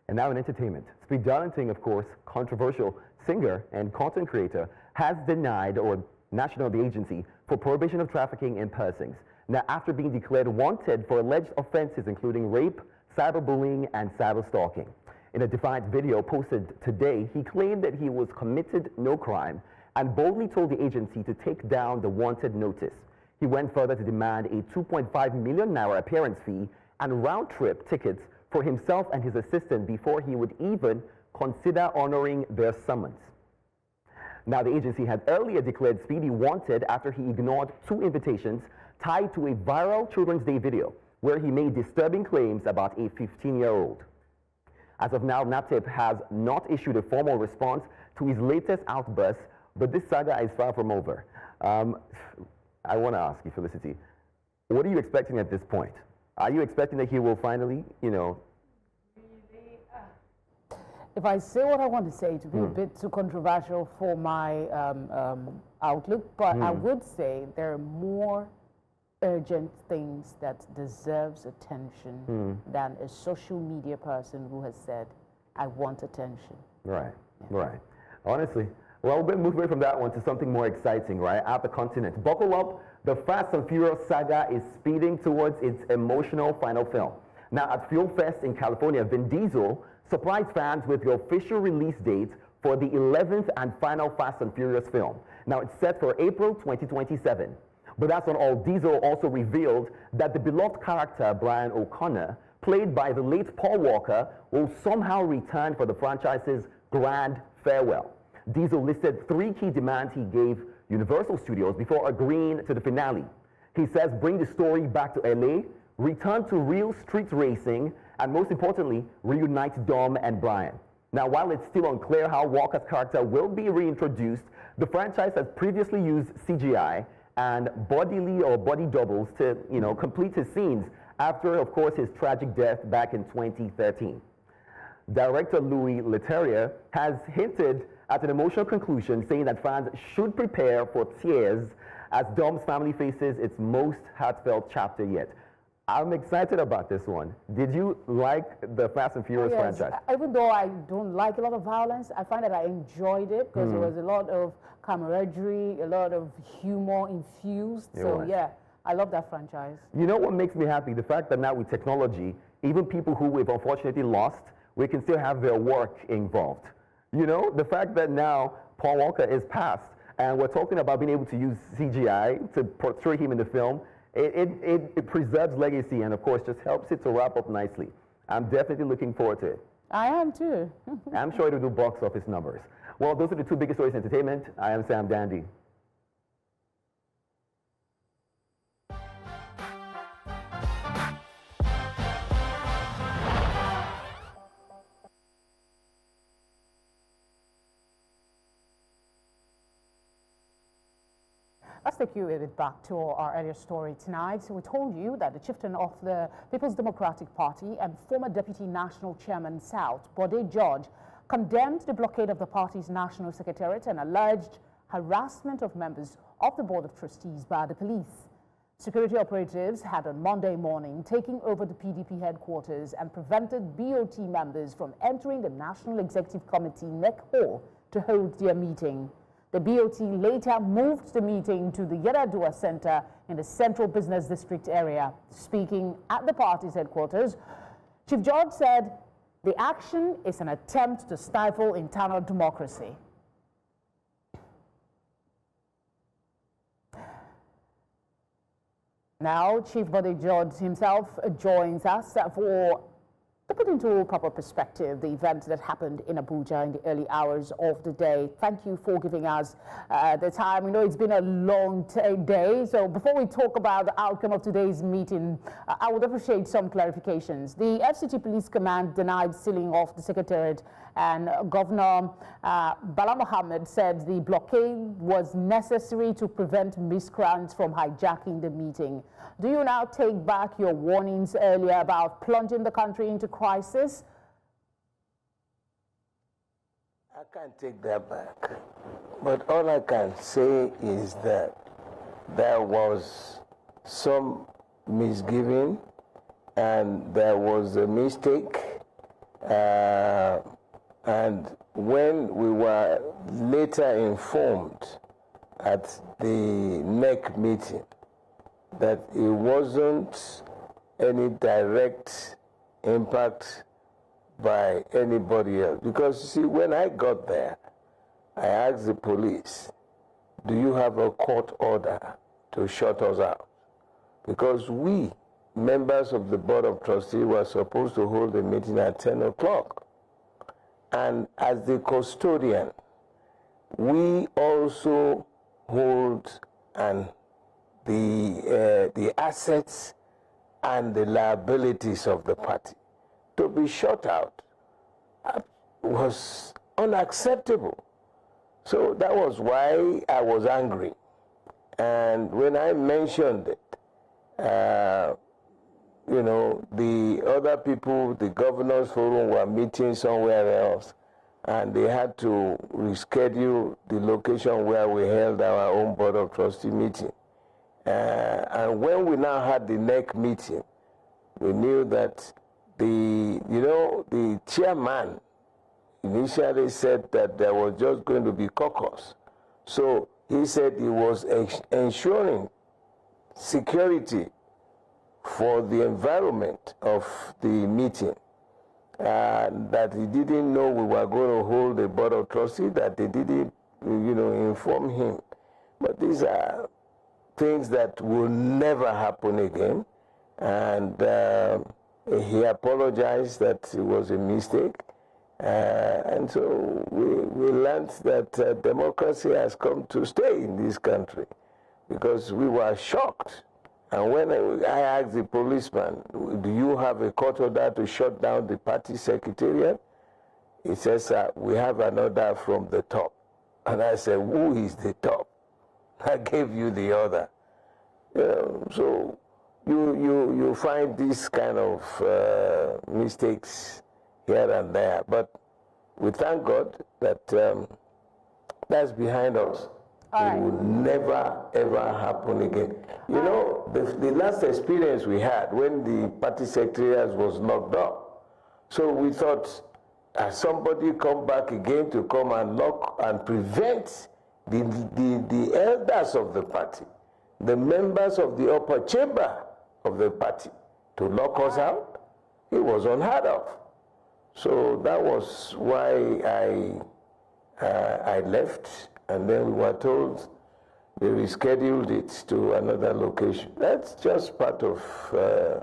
And now in entertainment, Speed Darlington, of course, controversial singer and content creator, has denied or national the agency for prohibition of trafficking in persons. Now, after being declared wanted for alleged offenses including rape, cyberbullying, and cyberstalking. In a defiant video posted today, he claimed that he was committed no crime and boldly told the agency to take down the wanted notice. He went further to demand a 2.5 million naira appearance fee and round-trip tickets for himself and his assistant before he would even consider honoring their summons. Now, the agency had earlier declared Speedy wanted after he ignored 2 invitations tied to a viral Children's Day video where he made disturbing claims about a 15-year-old. As of now, NAPTIP has not issued a formal response to his latest outburst, but this saga is far from over. I want to ask you, Felicity, what are you expecting at this point? Are you expecting that he will finally, If I say what I want to say, it will be a bit too controversial for my outlook, but I would say there are more urgent things that deserves attention than a social media person who has said, I want attention. Right, right. Honestly, well, we're moving away from that one to something more exciting, right? At the continent. Buckle up, the Fast and Furious saga is speeding towards its emotional final film. Now, at Fuel Fest in California, Vin Diesel surprised fans with the official release date for the 11th and final Fast and Furious film. Now, it's set for April 2027. But that's not all. Diesel also revealed that the beloved character, Brian O'Connor, played by the late Paul Walker, will somehow return for the franchise's grand farewell. Diesel listed 3 key demands he gave Universal Studios before agreeing to the finale. He says, bring the story back to LA, return to real street racing, and most importantly, reunite Dom and Brian. Now, while it's still unclear how Walker's character will be reintroduced, the franchise has previously used CGI and body doubles to, complete his scenes after, of course, his tragic death back in 2013. Director Louis Leterrier has hinted at an emotional conclusion, saying that fans should prepare for tears as Dom's family faces its most heartfelt chapter yet. I'm excited about this one. Did you like the Fast and Furious franchise? Even though I don't like a lot of violence, I find that I enjoyed it because there was a lot of camaraderie, a lot of humor infused. Yeah, I love that franchise. You know what makes me happy? The fact that now with technology, even people who we've unfortunately lost, we can still have their work involved. The fact that now Paul Walker is passed and we're talking about being able to use CGI to portray him in the film, it preserves legacy and, of course, just helps it to wrap up nicely. I'm definitely looking forward to it. I am too. I'm sure it'll do box office numbers. Well, those are the 2 biggest stories in entertainment. I am Sam Dandy. Let's take you a bit back to our earlier story tonight. So we told you that the chieftain of the People's Democratic Party and former Deputy National Chairman South, Bode George, condemned the blockade of the party's National Secretariat and alleged harassment of members of the Board of Trustees by the police. Security operatives had on Monday morning taken over the PDP headquarters and prevented BOT members from entering the National Executive Committee NEC Hall to hold their meeting. The BOT later moved the meeting to the Yaradua Center in the Central Business District area. Speaking at the party's headquarters, Chief George said the action is an attempt to stifle internal democracy. Now, Chief Bode George himself joins us for to put into proper perspective the event that happened in Abuja in the early hours of the day. Thank you for giving us the time. We know it's been a long day, so before we talk about the outcome of today's meeting, I would appreciate some clarifications. The FCT Police Command denied sealing off the Secretariat, and Governor Bala Mohammed said the blockade was necessary to prevent miscreants from hijacking the meeting. Do you now take back your warnings earlier about plunging the country into crisis? I can't take that back. But all I can say is that there was some misgiving and there was a mistake. And when we were later informed at the NEC meeting that it wasn't any direct impact by anybody else. Because you see, when I got there, I asked the police, do you have a court order to shut us out? Because we, members of the Board of Trustees, were supposed to hold a meeting at 10 o'clock. And as the custodian, we also hold the assets and the liabilities of the party. To be shut out was unacceptable. So that was why I was angry. And when I mentioned it, you know, the other people, the governors forum were meeting somewhere else, and they had to reschedule the location where we held our own Board of Trustee meeting. And when we now had the NEC meeting, we knew that the chairman initially said that there was just going to be caucus. So he said he was ensuring security for the environment of the meeting, that he didn't know we were going to hold a Board of Trustees, that they didn't, inform him. But these are things that will never happen again. And he apologized that it was a mistake. And so we learned that democracy has come to stay in this country, because we were shocked. And when I asked the policeman, do you have a court order to shut down the party secretariat? He says, we have an order from the top. And I said, who is the top? I gave you the order. So you find these kind of mistakes here and there. But we thank God that that's behind us. It will never, ever happen again. You know, the last experience we had when the party secretariat was locked up, so we thought, somebody come back again to come and lock and prevent the elders of the party, the members of the upper chamber of the party, to lock us out? It was unheard of. So that was why I left. And then we were told they rescheduled it to another location. That's just part of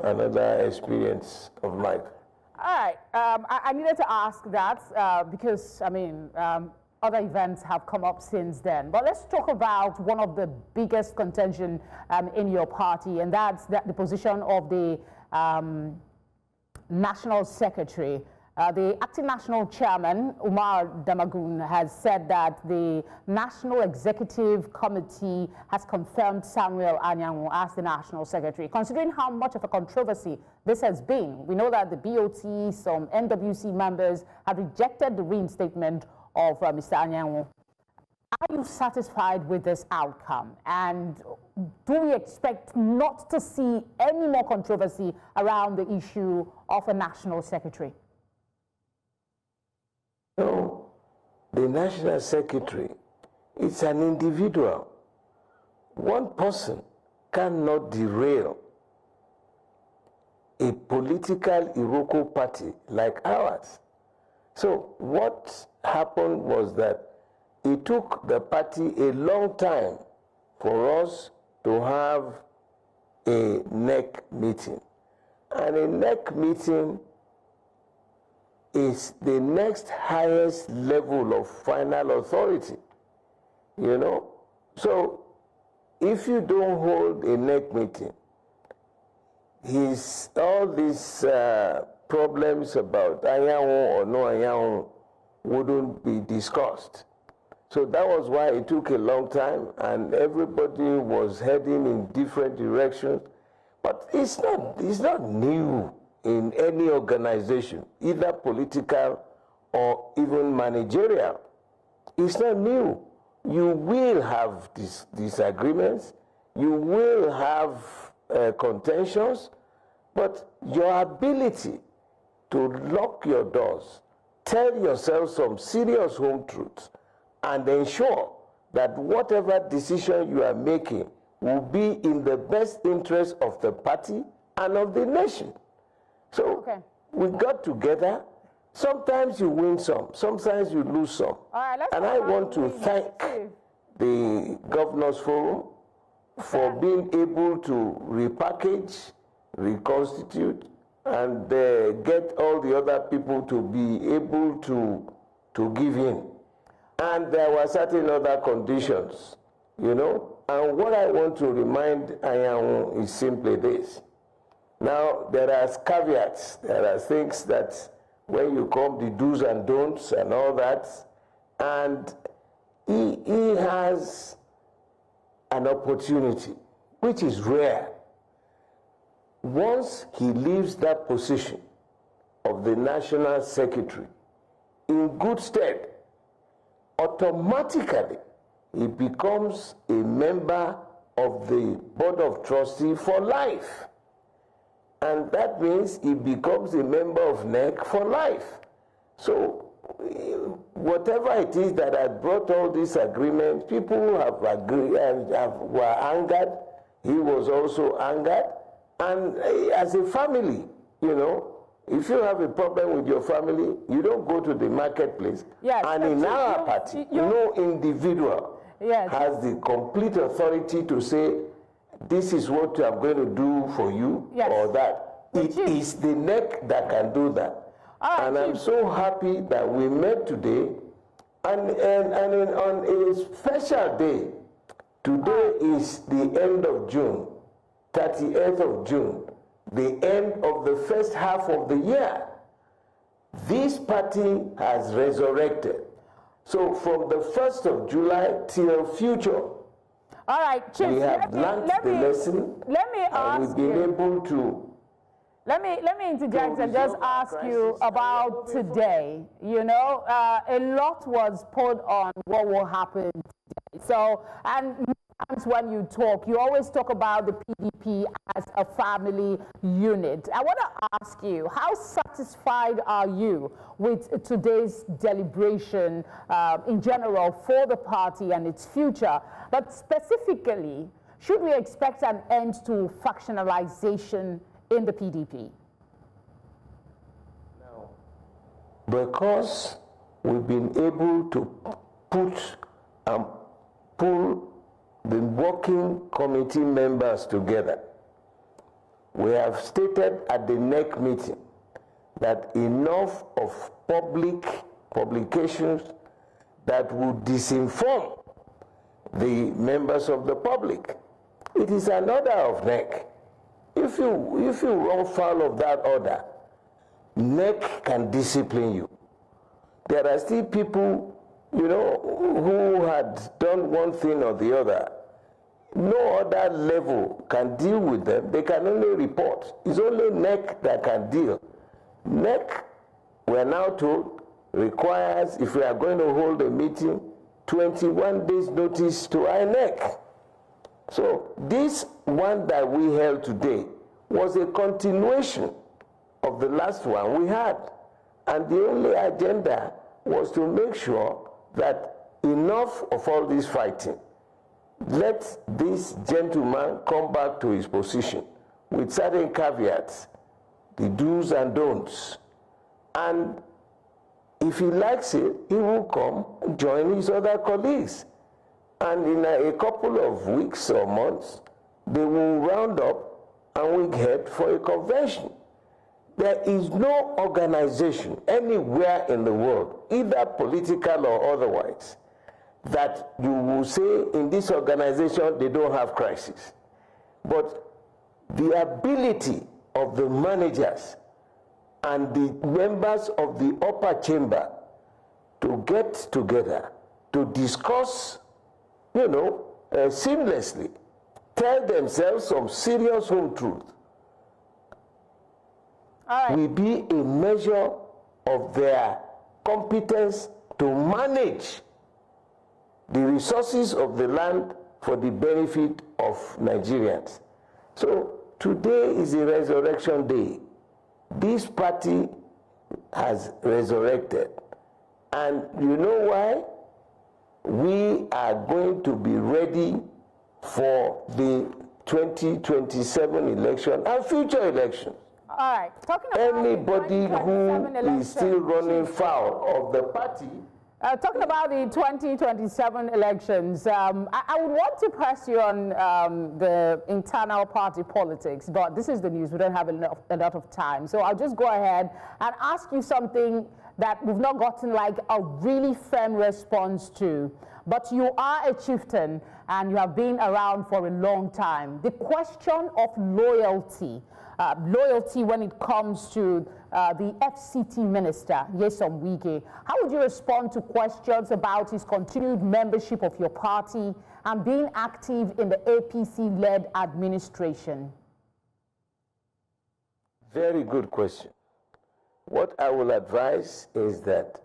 another experience of life. All right. I needed to ask that because, other events have come up since then. But let's talk about one of the biggest contention in your party, and that's the position of the National Secretary. The acting national chairman, Umar Damagun, has said that the National Executive Committee has confirmed Samuel Anyanwu as the National Secretary. Considering how much of a controversy this has been, we know that the BOT, some NWC members have rejected the reinstatement of Mr. Anyanwu. Are you satisfied with this outcome? And do we expect not to see any more controversy around the issue of a National Secretary? No, the National Secretary, it's an individual. One person cannot derail a political Iroko party like ours. So what happened was that it took the party a long time for us to have a NEC meeting. And a NEC meeting is the next highest level of final authority, you know. So if you don't hold a NEC meeting, all these problems about Anyanwu or no Anyanwu wouldn't be discussed. So that was why it took a long time, and everybody was heading in different directions. But it's not new in any organization, either political or even managerial. It's not new. You will have disagreements, you will have contentions, but your ability to lock your doors, tell yourself some serious home truths, and ensure that whatever decision you are making will be in the best interest of the party and of the nation. So we got together. Sometimes you win some, sometimes you lose some. And I want to thank the Governors Forum for being able to repackage, reconstitute, and get all the other people to be able to give in. And there were certain other conditions, you know. And what I want to remind Anyanwu is simply this. Now, there are caveats. There are things that when you come, the do's and don'ts and all that. And he has an opportunity, which is rare. Once he leaves that position of the National Secretary in good stead, automatically he becomes a member of the Board of Trustees for life. And that means he becomes a member of NEC for life. So whatever it is that had brought all these agreements, people have agreed and were angered. He was also angered. And as a family, you know, if you have a problem with your family, you don't go to the marketplace. Yes, and in our party, no individual has the complete authority to say, this is what I'm going to do for you or that. It is the NEC that can do that. And I'm so happy that we met today. And on a special day, today is the end of June, 30th of June, the end of the first half of the year. This party has resurrected. So from the 1st of July till future, all right, Chief, we have learned the lesson. Let me ask we've been able to. Let me interject and just ask you about today. You know, a lot was put on what will happen today. So, and sometimes when you talk, you always talk about the PDP as a family unit. I want to ask you, how satisfied are you with today's deliberation in general for the party and its future? But specifically, should we expect an end to factionalization in the PDP? No. Because we've been able to pull the working committee members together. We have stated at the NEC meeting that enough of publications that would disinform the members of the public. It is an order of NEC. If you run foul of that order, NEC can discipline you. There are still people, you know, who had done one thing or the other. No other level can deal with them. They can only report. It's only NEC that can deal. NEC, we're now told, requires, if we are going to hold a meeting, 21 days notice to INEC. So this one that we held today was a continuation of the last one we had. And the only agenda was to make sure that enough of all this fighting. Let this gentleman come back to his position with certain caveats, the do's and don'ts. And if he likes it, he will come and join his other colleagues. And in a couple of weeks or months, they will round up and we head for a convention. There is no organization anywhere in the world, either political or otherwise, that you will say in this organization they don't have crisis. But the ability of the managers and the members of the upper chamber to get together, to discuss, seamlessly, tell themselves some serious home truth, will be a measure of their competence to manage the resources of the land for the benefit of Nigerians. So today is a resurrection day. This party has resurrected. And you know why? We are going to be ready for the 2027 election and future elections. All right. Talking about anybody who is still running foul of the party. Talking about the 2027 elections, I would want to press you on the internal party politics, but this is the news. We don't have a lot of time. So I'll just go ahead and ask you something that we've not gotten like a really firm response to. But you are a chieftain and you have been around for a long time. The question of loyalty, loyalty when it comes to the FCT minister, Nyesom Wike. How would you respond to questions about his continued membership of your party and being active in the APC-led administration? Very good question. What I will advise is that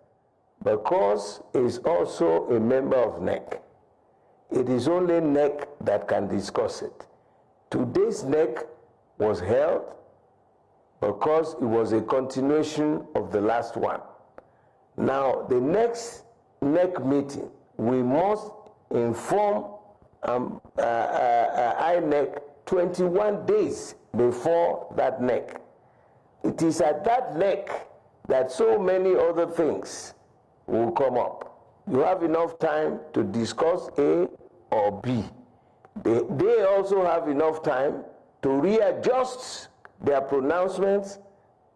because he is also a member of NEC, it is only NEC that can discuss it. Today's NEC was held because it was a continuation of the last one. Now, the next NEC meeting, we must inform INEC 21 days before that NEC. It is at that NEC that so many other things will come up. You have enough time to discuss A or B. They also have enough time to readjust their pronouncements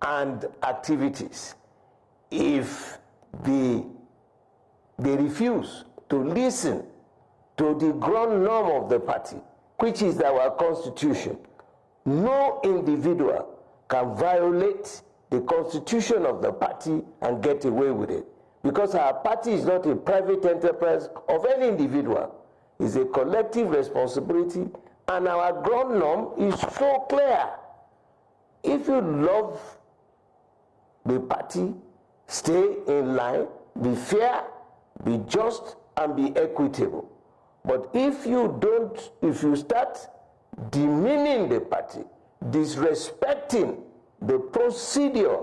and activities. If they refuse to listen to the ground norm of the party, which is our constitution, no individual can violate the constitution of the party and get away with it. Because our party is not a private enterprise of any individual. It's a collective responsibility, and our ground norm is so clear. If you love the party, stay in line, be fair, be just, and be equitable. But if you start demeaning the party, disrespecting the procedure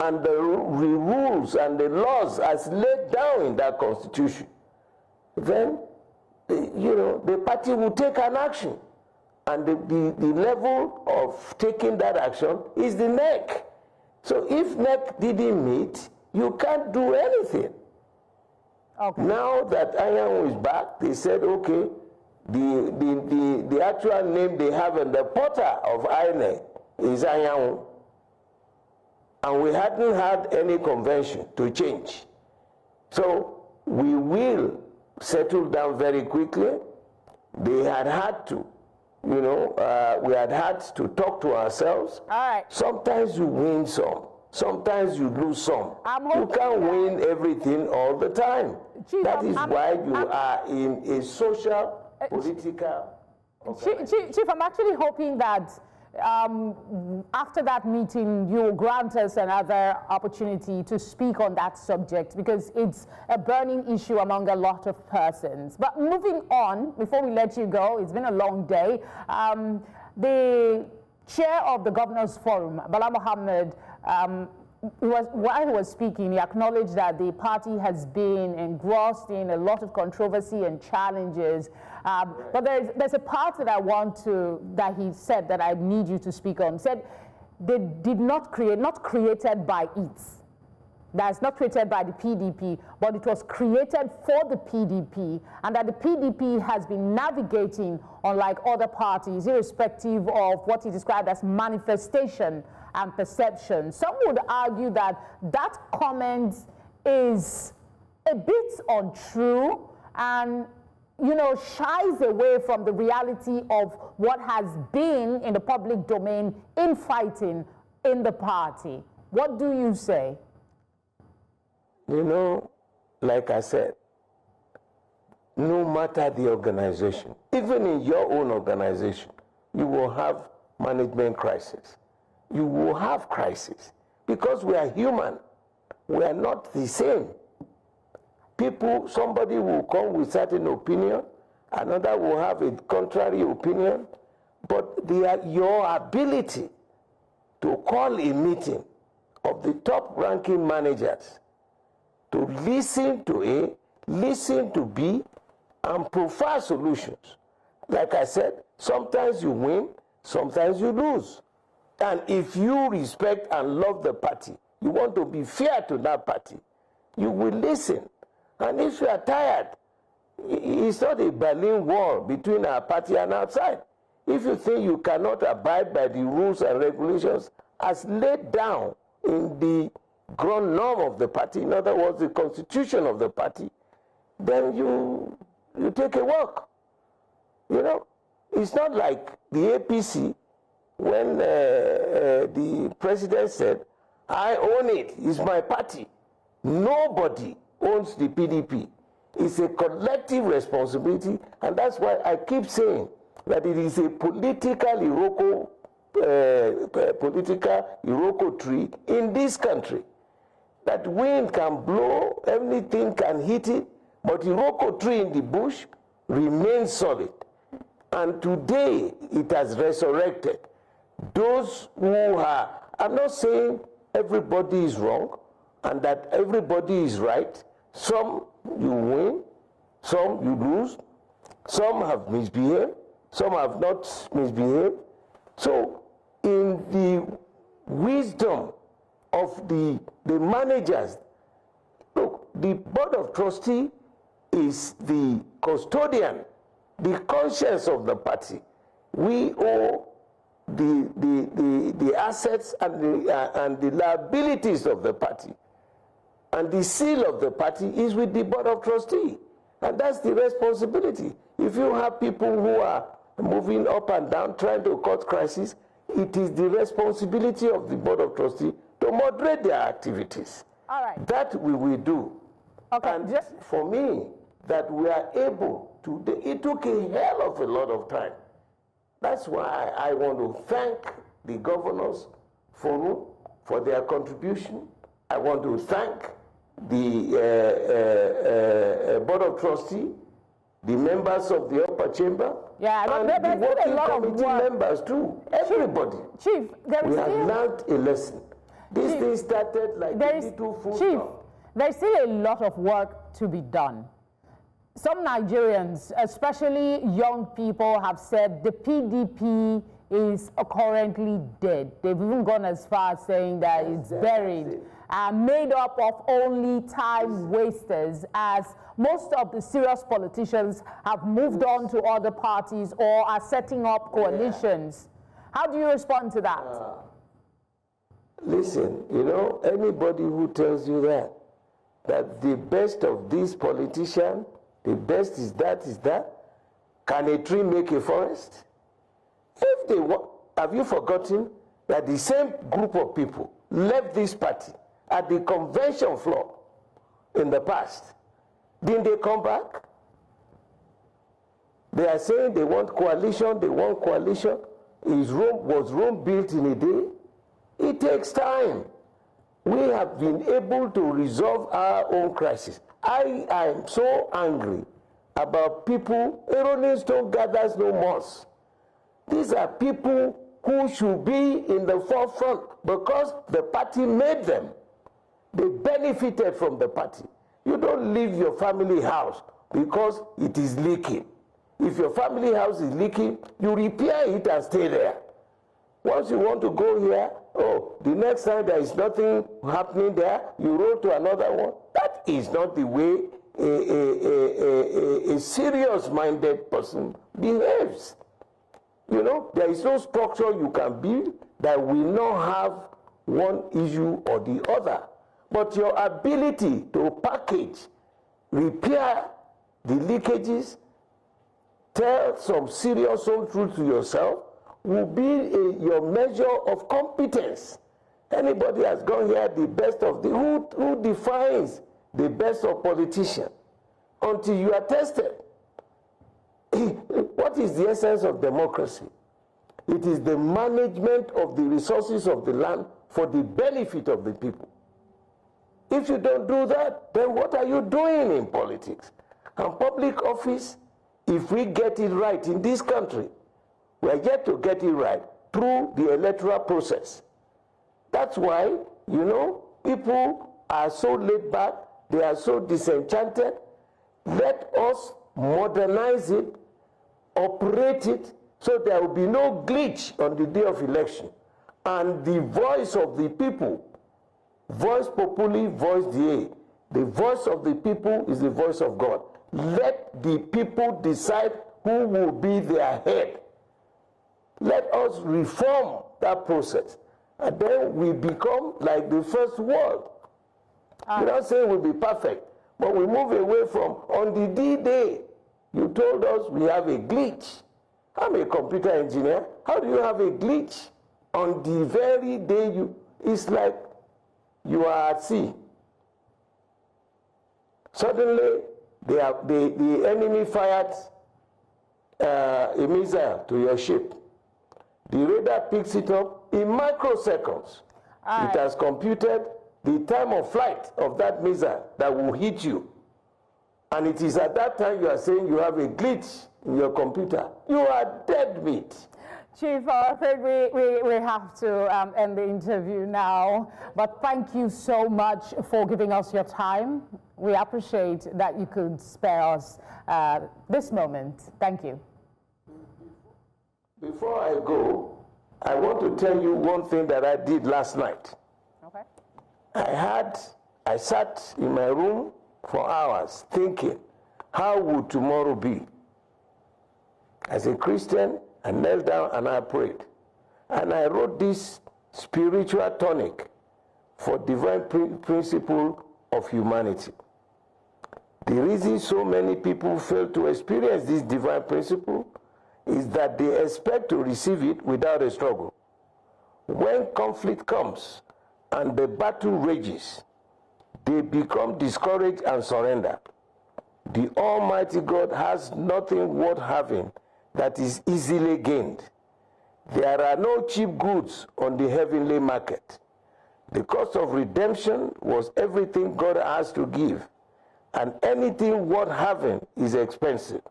and the rules and the laws as laid down in that constitution, then the party will take an action. And the level of taking that action is the NEC. So if NEC didn't meet, you can't do anything. Okay. Now that Anyanwu is back, they said, okay, the actual name they have in the portal of INEC is Anyanwu. And we hadn't had any convention to change. So we will settle down very quickly. They had to. We had to talk to ourselves. All right. Sometimes you win some. Sometimes you lose some. You can't win everything all the time. Chief, that is why you are in a social, political... Chief, I'm actually hoping that after that meeting, you'll grant us another opportunity to speak on that subject, because it's a burning issue among a lot of persons. But moving on, before we let you go, it's been a long day. The chair of the Governors Forum, Bala Mohammed, while he was speaking, he acknowledged that the party has been engrossed in a lot of controversy and challenges. But there's a part that that he said that I need you to speak on. He said they did not create, not created by it. that's not created by the PDP, but it was created for the PDP, and that the PDP has been navigating unlike other parties, irrespective of what he described as manifestation and perception. Some would argue that that comment is a bit untrue and, you know, shies away from the reality of what has been in the public domain infighting in the party. What do you say? You know, like I said, no matter the organization, even in your own organization, you will have management crisis. You will have crisis because we are human. We are not the same. People, somebody will come with certain opinion, another will have a contrary opinion, but your ability to call a meeting of the top-ranking managers to listen to A, listen to B, and provide solutions. Like I said, sometimes you win, sometimes you lose. And if you respect and love the party, you want to be fair to that party, you will listen. And if you are tired, it's not a Berlin Wall between our party and outside. If you think you cannot abide by the rules and regulations as laid down in the ground norm of the party, in other words, the constitution of the party, then you take a walk. You know, it's not like the APC when the president said, I own it, it's my party. Nobody owns the PDP. It's a collective responsibility, and that's why I keep saying that it is a political Iroko tree in this country. That wind can blow, anything can hit it, but Iroko tree in the bush remains solid. And today it has resurrected. Those who are, I'm not saying everybody is wrong and that everybody is right. Some you win, some you lose, some have misbehaved, some have not misbehaved. So in the wisdom of the managers, look, the board of trustees is the custodian, the conscience of the party. We owe the assets and the liabilities of the party. And the seal of the party is with the board of trustees. And that's the responsibility. If you have people who are moving up and down, trying to cause crisis, it is the responsibility of the board of trustees to moderate their activities. All right. That we will do. Okay. And for me, that we are able to, it took a hell of a lot of time. That's why I want to thank the governors for their contribution. I want to thank the board of trustees, the members of the upper chamber, and the working committee members too. Everybody. Chief, we have learned a lesson. This thing started like a little full stop. There's still a lot of work to be done. Some Nigerians, especially young people, have said the PDP is currently dead. They've even gone as far as saying that it's buried, made up of only time wasters, as most of the serious politicians have moved on to other parties or are setting up coalitions. How do you respond to that? Listen, you know, anybody who tells you that the best of these politicians, the best is that, can a tree make a forest? If they have you forgotten that the same group of people left this party at the convention floor in the past? Didn't they come back? They are saying they want coalition, Was Rome built in a day? It takes time. We have been able to resolve our own crisis. I am so angry about people, a rolling stone gathers no moss. These are people who should be in the forefront because the party made them. They benefited from the party. You don't leave your family house because it is leaking. If your family house is leaking, you repair it and stay there. Once you want to go here, Oh, the next time there is nothing happening there, you roll to another one. That is not the way a serious-minded person behaves. You know, there is no structure you can build that will not have one issue or the other. But your ability to package, repair the leakages, tell some serious home truth to yourself will be your measure of competence. Anybody has gone here, the best of the, who defines the best of politicians until you are tested. What is the essence of democracy? It is the management of the resources of the land for the benefit of the people. If you don't do that, then what are you doing in politics? And public office, if we get it right in this country, we are yet to get it right through the electoral process. That's why, you know, people are so laid back, they are so disenchanted. Let us modernize it, operate it, so there will be no glitch on the day of election. And the voice of the people, voice populi, voice Dei, the voice of the people is the voice of God. Let the people decide who will be their head. Let us reform that process, and then we become like the first world. We're not saying we'll be perfect, but we move away from, on the D-Day, you told us we have a glitch. I'm a computer engineer. How do you have a glitch? On the very day it's like you are at sea. Suddenly, the enemy fired a missile to your ship. The radar picks it up in microseconds. It has computed the time of flight of that missile that will hit you. And it is at that time you are saying you have a glitch in your computer. You are dead meat. Chief, I think we have to end the interview now. But thank you so much for giving us your time. We appreciate that you could spare us this moment. Thank you. Before I go, I want to tell you one thing that I did last night. Okay. I sat in my room for hours thinking, how would tomorrow be? As a Christian, I knelt down and I prayed. And I wrote this spiritual tonic for divine principle of humanity. The reason so many people fail to experience this divine principle is that they expect to receive it without a struggle. When conflict comes and the battle rages, they become discouraged and surrender. The Almighty God has nothing worth having that is easily gained. There are no cheap goods on the heavenly market. The cost of redemption was everything God has to give, and anything worth having is expensive.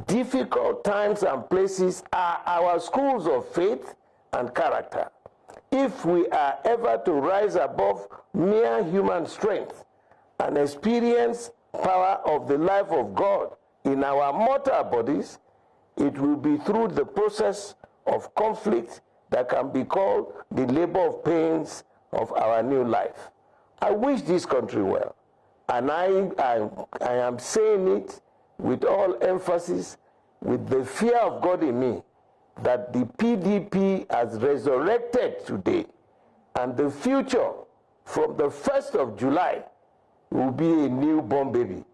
Difficult times and places are our schools of faith and character. If we are ever to rise above mere human strength and experience power of the life of God in our mortal bodies, it will be through the process of conflict that can be called the labor of pains of our new life. I wish this country well, and I am saying it with all emphasis, with the fear of God in me, that the PDP has resurrected today, and the future from the 1st of July will be a newborn baby.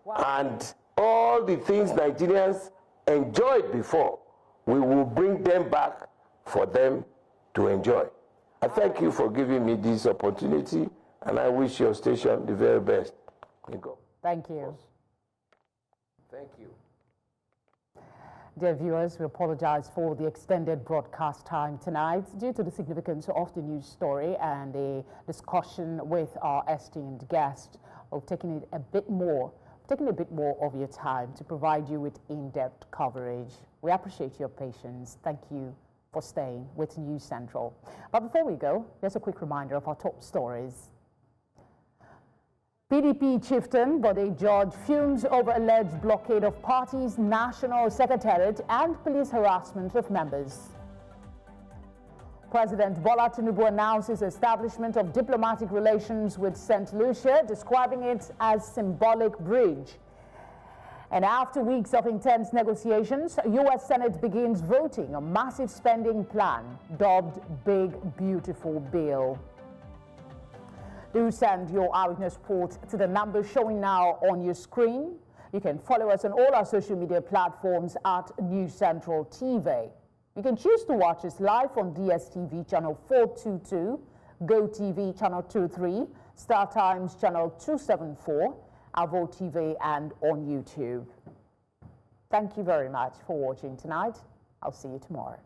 Wow. And all the things Nigerians enjoyed before, we will bring them back for them to enjoy. I thank you for giving me this opportunity, and I wish your station the very best. Here you go. Thank you. Thank you. Dear viewers, we apologize for the extended broadcast time tonight due to the significance of the news story and a discussion with our esteemed guest. We've taken it a bit more of your time to provide you with in-depth coverage. We appreciate your patience. Thank you for staying with News Central. But before we go, here's a quick reminder of our top stories. PDP chieftain Bode George fumes over alleged blockade of party's national secretariat and police harassment of members. President Bola Tinubu announces establishment of diplomatic relations with St. Lucia, describing it as symbolic bridge. And after weeks of intense negotiations, U.S. Senate begins voting a massive spending plan dubbed Big Beautiful Bill. Do send your eyewitness report to the number showing now on your screen. You can follow us on all our social media platforms at News Central TV. You can choose to watch us live on DSTV channel 422, GoTV channel 23, Star Times channel 274, Avo TV, and on YouTube. Thank you very much for watching tonight. I'll see you tomorrow.